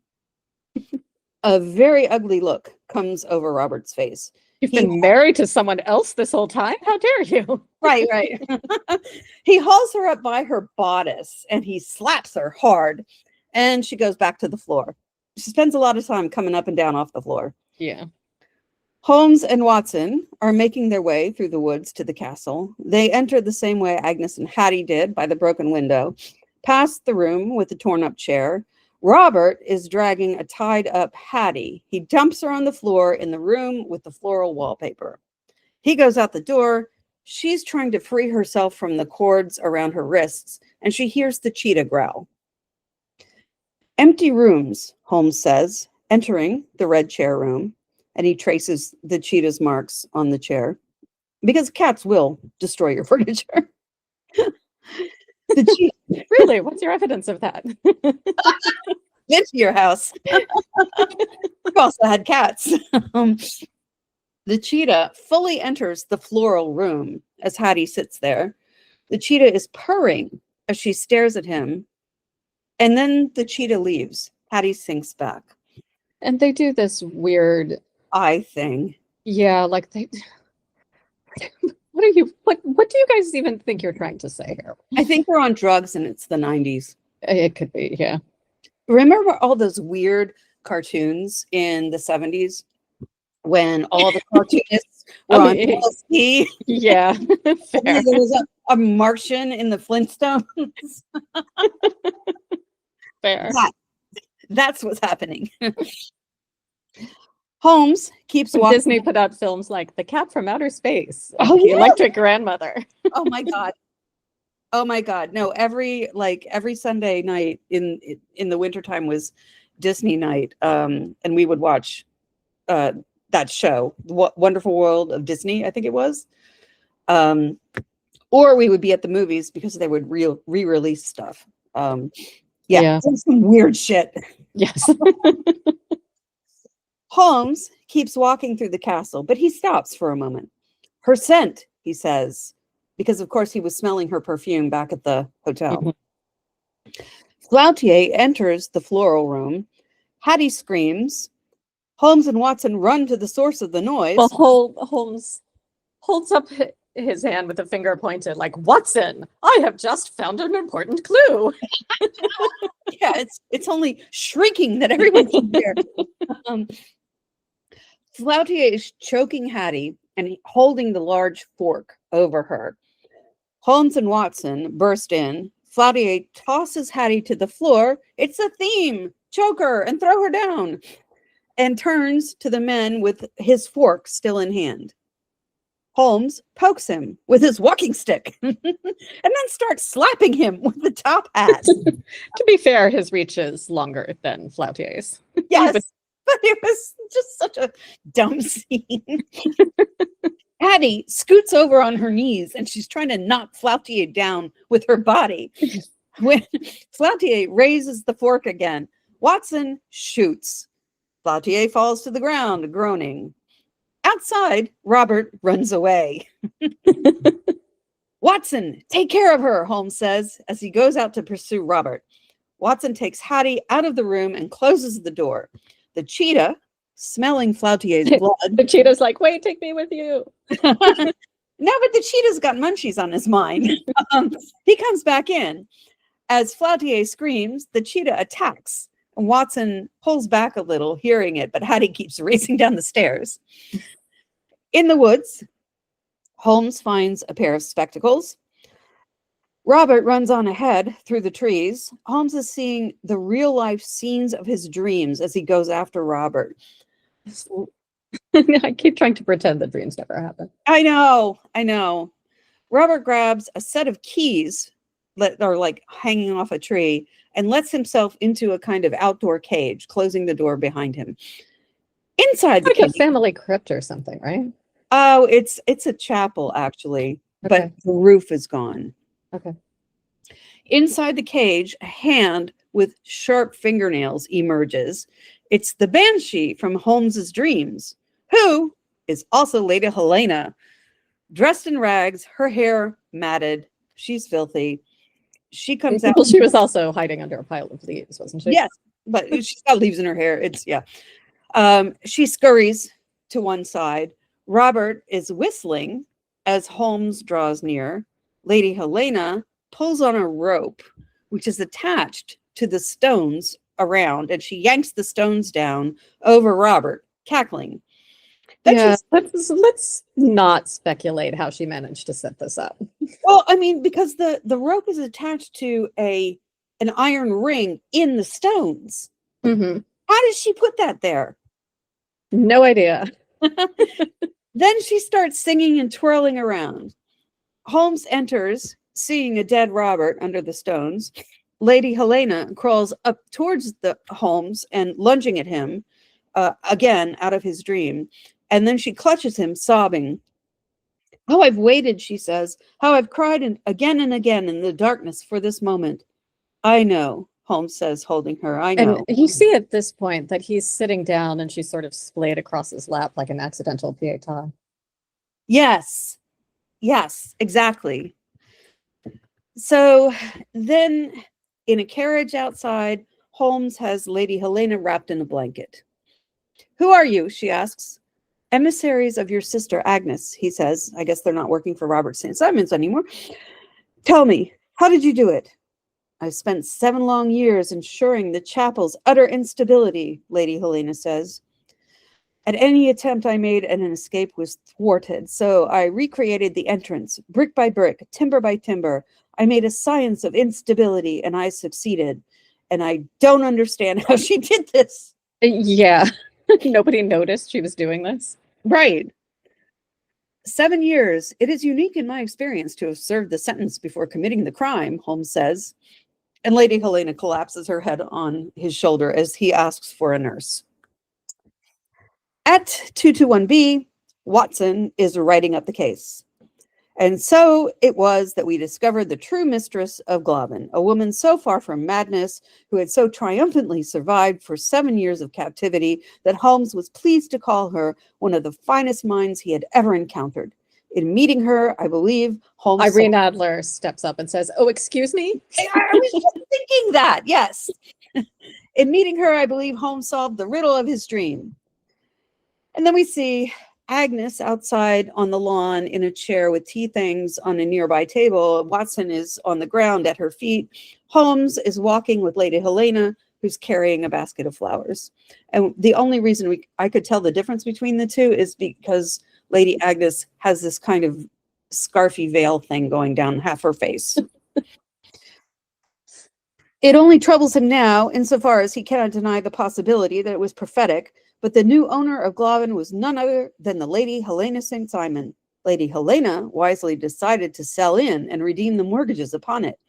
A very ugly look comes over Robert's face. You've been married to someone else this whole time? How dare you? Right. He hauls her up by her bodice and he slaps her hard, and she goes back to the floor. She spends a lot of time coming up and down off the floor. Yeah. Holmes and Watson are making their way through the woods to the castle. They enter the same way Agnes and Hattie did, by the broken window, past the room with the torn up chair. Robert is dragging a tied up Hattie. He dumps her on the floor in the room with the floral wallpaper. He goes out the door. She's trying to free herself from the cords around her wrists, and she hears the cheetah growl. Empty rooms, Holmes says, entering the red chair room, and he traces the cheetah's marks on the chair, because cats will destroy your furniture. Really? What's your evidence of that? Into your house. We've also had cats. The cheetah fully enters the floral room as Hattie sits there. The cheetah is purring as she stares at him. And then the cheetah leaves. Hattie sinks back. And they do this weird eye thing. Yeah, like they what do you guys even think you're trying to say here? I think we're on drugs and it's the 90s. It could be, yeah. Remember all those weird cartoons in the 70s when all the cartoonists were on LSD? Yeah. There was a Martian in the Flintstones. Fair. That's what's happening. Holmes keeps walking. Disney put out films like The Cat from Outer Space, The Electric Grandmother. Oh my God. Oh my God. No, every Sunday night in the wintertime was Disney night. And we would watch that show, Wonderful World of Disney, I think it was. Or we would be at the movies because they would re-release stuff. Yeah. Some weird shit. Yes. Holmes keeps walking through the castle, but he stops for a moment. Her scent, he says, because of course he was smelling her perfume back at the hotel. Mm-hmm. Flautier enters the floral room. Hattie screams. Holmes and Watson run to the source of the noise. Well, Holmes holds up his hand with a finger pointed, like, Watson, I have just found an important clue. Yeah, it's only shrieking that everyone's here. Flautier is choking Hattie and holding the large fork over her. Holmes and Watson burst in. Flautier tosses Hattie to the floor. It's a theme. Choke her and throw her down. And turns to the men with his fork still in hand. Holmes pokes him with his walking stick and then starts slapping him with the top hat. To be fair, his reach is longer than Flautier's. Yes, but it was just such a dumb scene. Hattie scoots over on her knees and she's trying to knock Flautier down with her body. When Flautier raises the fork again, Watson shoots. Flautier falls to the ground, groaning. Outside, Robert runs away. Watson, take care of her, Holmes says, as he goes out to pursue Robert. Watson takes Hattie out of the room and closes the door. The cheetah, smelling Flautier's blood. The cheetah's like, wait, take me with you. No, but the cheetah's got munchies on his mind. He comes back in. As Flautier screams, the cheetah attacks. Watson pulls back a little, hearing it, but Hattie keeps racing down the stairs. In the woods, Holmes finds a pair of spectacles. Robert runs on ahead through the trees. Holmes is seeing the real-life scenes of his dreams as he goes after Robert. I keep trying to pretend that dreams never happen. I know. Robert grabs a set of keys that are like hanging off a tree and lets himself into a kind of outdoor cage, closing the door behind him. Inside the cage, a family crypt or something, right? Oh, it's a chapel actually, but the roof is gone. Okay. Inside the cage, a hand with sharp fingernails emerges. It's the Banshee from Holmes's dreams, who is also Lady Helena, dressed in rags, her hair matted. She's filthy. She comes out. Well, she was also hiding under a pile of leaves, wasn't she? Yes, but she's got leaves in her hair. She scurries to one side. Robert is whistling as Holmes draws near. Lady Helena pulls on a rope, which is attached to the stones around, and she yanks the stones down over Robert, cackling. Yeah, let's not speculate how she managed to set this up. Well, I mean, because the rope is attached to an iron ring in the stones. Mm-hmm. How did she put that there? No idea. Then she starts singing and twirling around. Holmes enters, seeing a dead Robert under the stones. Lady Helena crawls up towards the Holmes and lunging at him, again out of his dream. And then she clutches him, sobbing. How I've waited, she says. How I've cried again and again in the darkness for this moment. I know, Holmes says, holding her. I know. And you see at this point that he's sitting down and she's sort of splayed across his lap like an accidental pieta. Yes. Yes, exactly. So then in a carriage outside, Holmes has Lady Helena wrapped in a blanket. Who are you? She asks. Emissaries of your sister Agnes, he says. I guess they're not working for Robert St. Simons anymore. Tell me, how did you do it? I've spent 7 long years ensuring the chapel's utter instability, Lady Helena says. At any attempt I made at an escape was thwarted, so I recreated the entrance, brick by brick, timber by timber. I made a science of instability, and I succeeded. And I don't understand how she did this. Yeah. Nobody noticed she was doing this. Right. 7 years. It is unique in my experience to have served the sentence before committing the crime, Holmes says. And Lady Helena collapses her head on his shoulder as he asks for a nurse. At 221B, Watson is writing up the case. And so it was that we discovered the true mistress of Glavin, a woman so far from madness, who had so triumphantly survived for 7 years of captivity that Holmes was pleased to call her one of the finest minds he had ever encountered. In meeting her, I believe, Holmes... Irene Adler steps up and says, "Oh, excuse me?" I was just thinking that, yes. In meeting her, I believe Holmes solved the riddle of his dream. And then we see Agnes outside on the lawn in a chair with tea things on a nearby table. Watson is on the ground at her feet. Holmes is walking with Lady Helena, who's carrying a basket of flowers. And the only reason I could tell the difference between the two is because Lady Agnes has this kind of scarfy veil thing going down half her face. It only troubles him now, insofar as he cannot deny the possibility that it was prophetic, but the new owner of Glavin was none other than the Lady Helena St. Simon. Lady Helena wisely decided to sell in and redeem the mortgages upon it.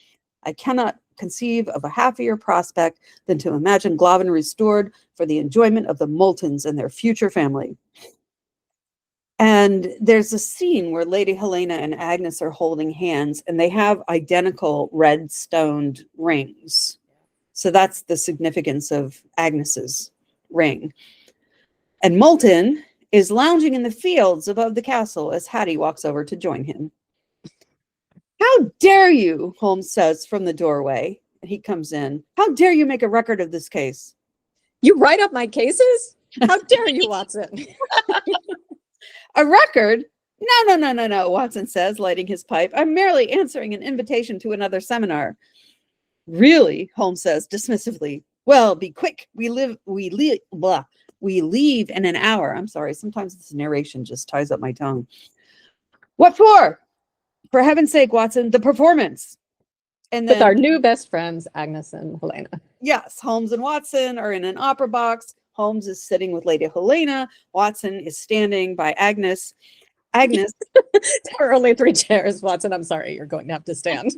I cannot conceive of a happier prospect than to imagine Glavin restored for the enjoyment of the Moultons and their future family. And there's a scene where Lady Helena and Agnes are holding hands, and they have identical red stoned rings. So that's the significance of Agnes's ring. And Moulton is lounging in the fields above the castle as Hattie walks over to join him. How dare you, Holmes says from the doorway. He comes in. How dare you make a record of this case? You write up my cases? How dare you, Watson? A record? No, Watson says, lighting his pipe. I'm merely answering an invitation to another seminar. Really? Holmes says dismissively. Well, be quick. We leave in an hour. I'm sorry. Sometimes this narration just ties up my tongue. What for? For heaven's sake, Watson, the performance. And then, with our new best friends, Agnes and Helena. Yes, Holmes and Watson are in an opera box. Holmes is sitting with Lady Helena. Watson is standing by Agnes. Agnes. There are only 3 chairs, Watson. I'm sorry, you're going to have to stand.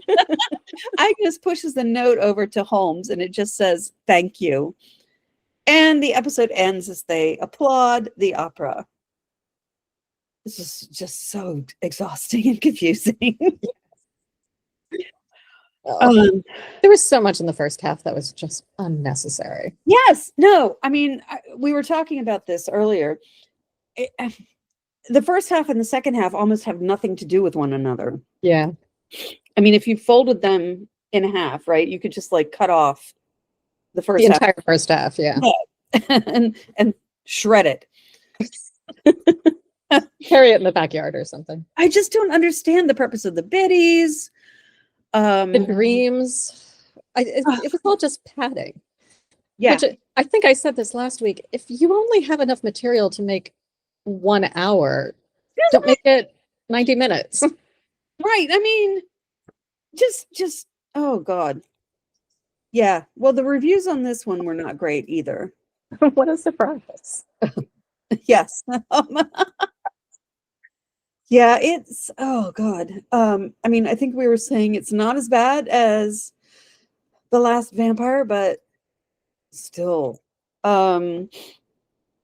Agnes pushes the note over to Holmes, and it just says, "Thank you." And the episode ends as they applaud the opera. This is just so exhausting and confusing. There was so much in the first half that was just unnecessary. Yes. No, I mean, we were talking about this earlier. The first half and the second half almost have nothing to do with one another. Yeah. I mean, if you folded them in half, right, you could just like cut off the first half. Entire first half, yeah. and shred it. Carry it in the backyard or something. I just don't understand the purpose of the biddies. The dreams. It was all just padding. Yeah. Which I think I said this last week. If you only have enough material to make 1 hour, don't make it 90 minutes. Right. I mean, just oh God. Yeah. Well, the reviews on this one were not great either. What a surprise. Yes. Yeah, it's oh God. I mean, I think we were saying it's not as bad as The Last Vampire, but still. There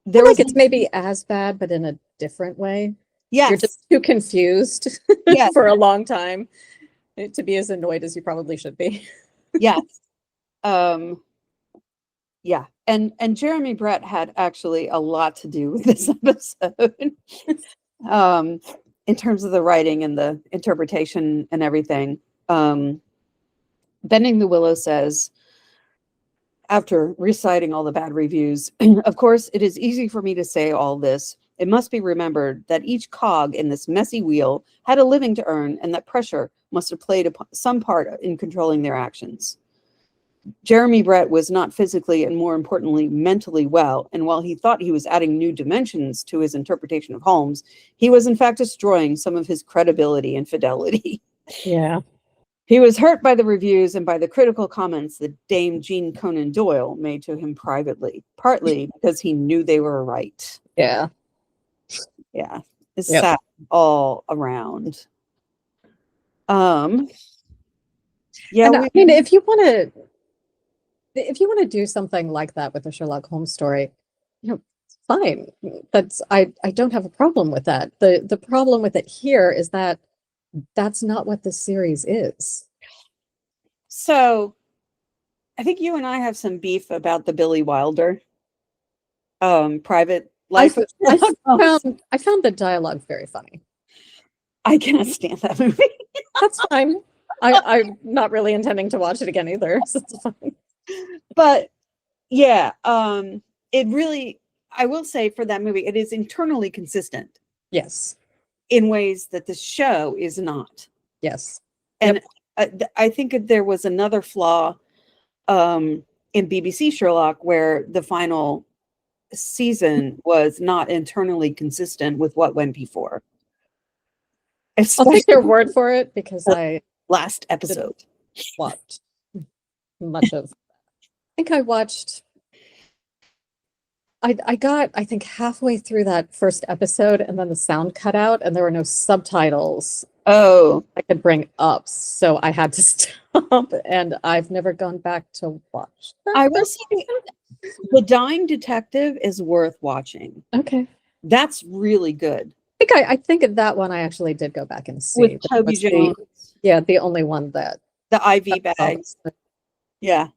was it's maybe as bad, but in a different way. yes. You're just too confused Yes. for a long time to be as annoyed as you probably should be. Yes. Yeah. And Jeremy Brett had actually a lot to do with this episode. In terms of the writing and the interpretation and everything. Bending the Willow says, after reciting all the bad reviews, of course, it is easy for me to say all this. It must be remembered that each cog in this messy wheel had a living to earn, and that pressure must have played some part in controlling their actions. Jeremy Brett was not physically and, more importantly, mentally well, and while he thought he was adding new dimensions to his interpretation of Holmes, he was in fact destroying some of his credibility and fidelity. Yeah. He was hurt by the reviews and by the critical comments that Dame Jean Conan Doyle made to him privately, partly because he knew they were right. Yeah. Yeah. It's sad all around. Yeah. And I mean, if you want to do something like that with a Sherlock Holmes story, fine. I don't have a problem with that. The problem with it here is that that's not what the series is. So I think you and I have some beef about the Billy Wilder private life. I found the dialogue very funny. I cannot stand that movie. That's fine. I'm not really intending to watch it again either. So it's fine. But yeah, it really, I will say for that movie, it is internally consistent. Yes. In ways that the show is not. Yes. And I think there was another flaw in BBC Sherlock where the final season was not internally consistent with what went before. I'll take your word for it because I last episode watched much of. I think I watched. I got, I think, halfway through that first episode, and then the sound cut out, and there were no subtitles. Oh, I could bring up, so I had to stop, and I've never gone back to watch that. I will say, The Dying Detective is worth watching. Okay, that's really good. I think that one I actually did go back and see. With Toby Jones. The only one that the IV bags. Yeah,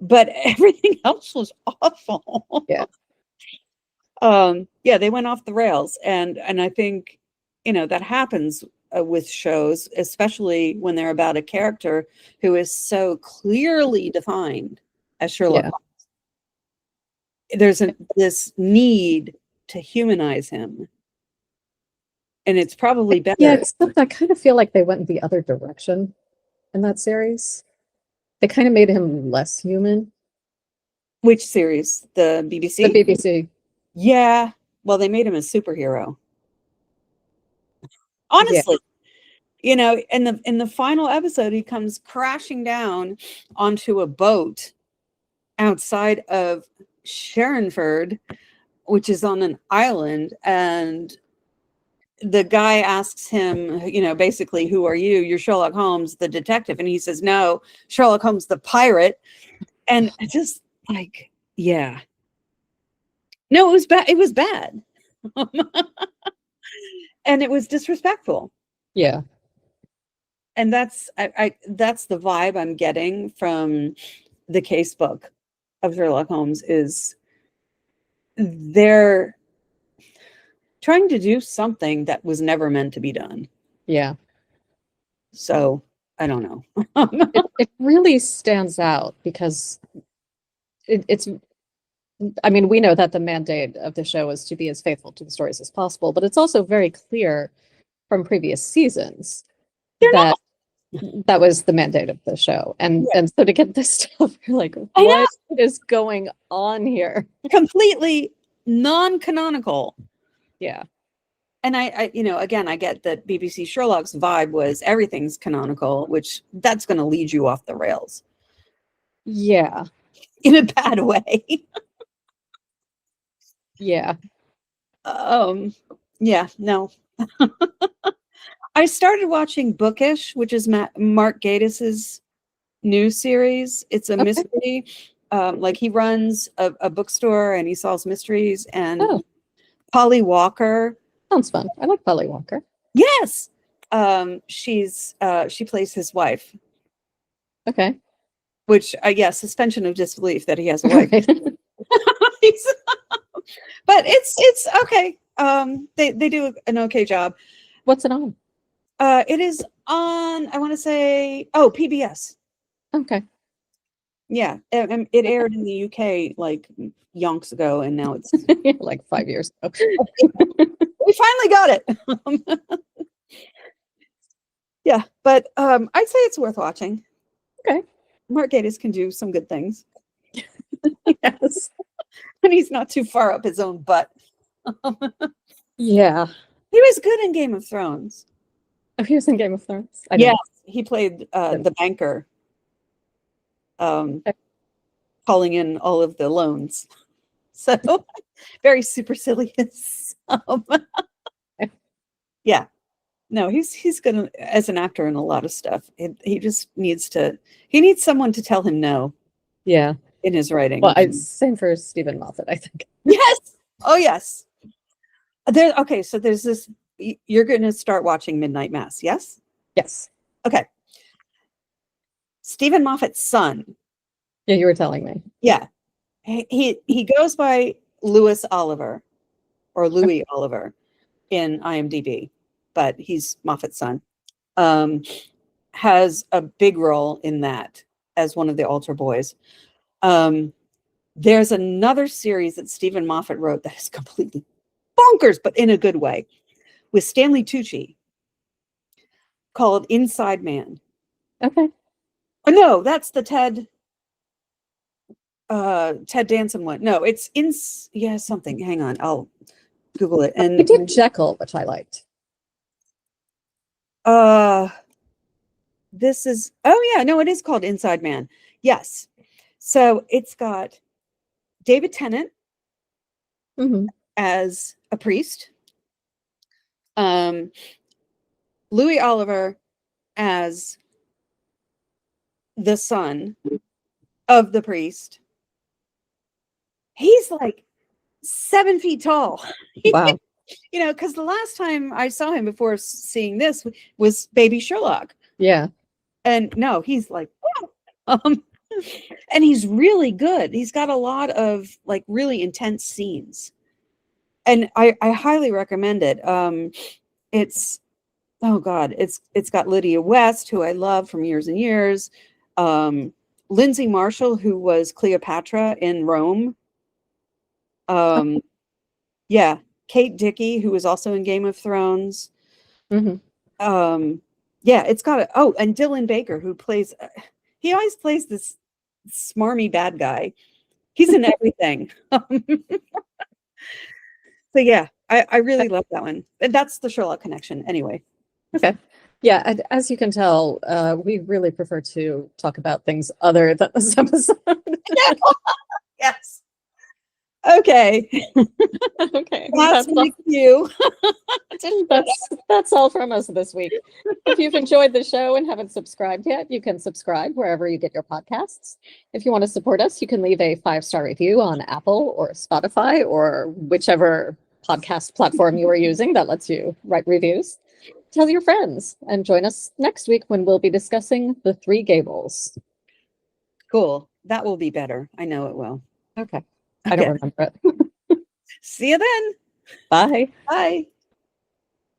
but everything else was awful. Yeah. Yeah, they went off the rails, and I think that happens with shows, especially when they're about a character who is so clearly defined as Sherlock Holmes. There's this need to humanize him, and it's probably better. Yeah, except I kind of feel like they went in the other direction in that series. They kind of made him less human. Which series? The BBC? The BBC. Yeah. Well, they made him a superhero. Honestly, in the final episode, he comes crashing down onto a boat outside of Sharonford, which is on an island, and the guy asks him, basically, who are you? You're Sherlock Holmes, the detective. And he says, no, Sherlock Holmes, the pirate. And just like, yeah. No, it was bad. It was bad. And it was disrespectful. Yeah. And that's the vibe I'm getting from the case book of Sherlock Holmes is they're trying to do something that was never meant to be done. Yeah. So I don't know. It really stands out because it's I mean, we know that the mandate of the show is to be as faithful to the stories as possible, but it's also very clear from previous seasons They're that that was the mandate of the show. And Yeah. and so to get this stuff, you're like, I know. what is going on here? Completely non-canonical. Yeah. And I again, I get that BBC Sherlock's vibe was everything's canonical, which that's going to lead you off the rails Yeah. in a bad way. Yeah. Yeah, no. I started watching Bookish, which is Mark Gatiss's new series. It's a Okay. mystery. Like he runs a bookstore and he solves mysteries. And Oh, Polly Walker, sounds fun. I like Polly Walker. yes, she plays his wife, Okay. which suspension of disbelief that he has a wife. Right. But it's okay. They do an okay job. What's it on? It is on, I want to say, PBS. Okay. Yeah, it aired in the UK like yonks ago, and now it's Like 5 years ago. we finally got it. Yeah, but I'd say it's worth watching. Okay. Mark Gatiss can do some good things, Yes. and he's not too far up his own butt. Yeah. He was good in Game of Thrones. Oh, he was in Game of Thrones. Yes, he played the banker, calling in all of the loans. So very supercilious. Yeah, no, he's gonna as an actor in a lot of stuff. He just needs someone to tell him no. Yeah. In his writing. Well, same for Stephen Moffat, I think. Yes. Oh, yes. So there's this. You're going to start watching Midnight Mass, yes? Yes. Okay. Stephen Moffat's son. Yeah, you were telling me. Yeah. He goes by Louis Oliver or Louis Oliver in IMDb, but he's Moffat's son. Has a big role in that as one of the altar boys. There's another series that Stephen Moffat wrote that is completely bonkers, but in a good way, with Stanley Tucci, called Inside Man. Okay. Oh, no, that's the Ted Danson one. No, it's something. Hang on, I'll Google it. And I did Jekyll, which I liked. This is it is called Inside Man. Yes. So it's got David Tennant as a priest. Louis Oliver as the son of the priest. He's like 7 feet tall. Wow. Because the last time I saw him before seeing this was Baby Sherlock. Yeah. And no, he's like, and he's really good. He's got a lot of like really intense scenes. And I highly recommend it. It's got Lydia West, who I love from years and years. Lindsay Marshall, who was Cleopatra in Rome. Yeah, Kate Dickie, who was also in Game of Thrones. Yeah, it's got and Dylan Baker, who plays. He always plays this smarmy bad guy. He's in everything. So yeah, I really love that one. And that's the Sherlock connection anyway. Okay. Yeah, as you can tell, we really prefer to talk about things other than this episode. Yes. Okay. Okay. That's my cue. That's all from us this week. If you've enjoyed the show and haven't subscribed yet, you can subscribe wherever you get your podcasts. If you want to support us, you can leave a 5-star review on Apple or Spotify or whichever podcast platform you are using that lets you write reviews. Tell your friends and join us next week when we'll be discussing The Three Gables. Cool. That will be better. I know it will. Okay. I don't remember it. See you then. Bye. Bye.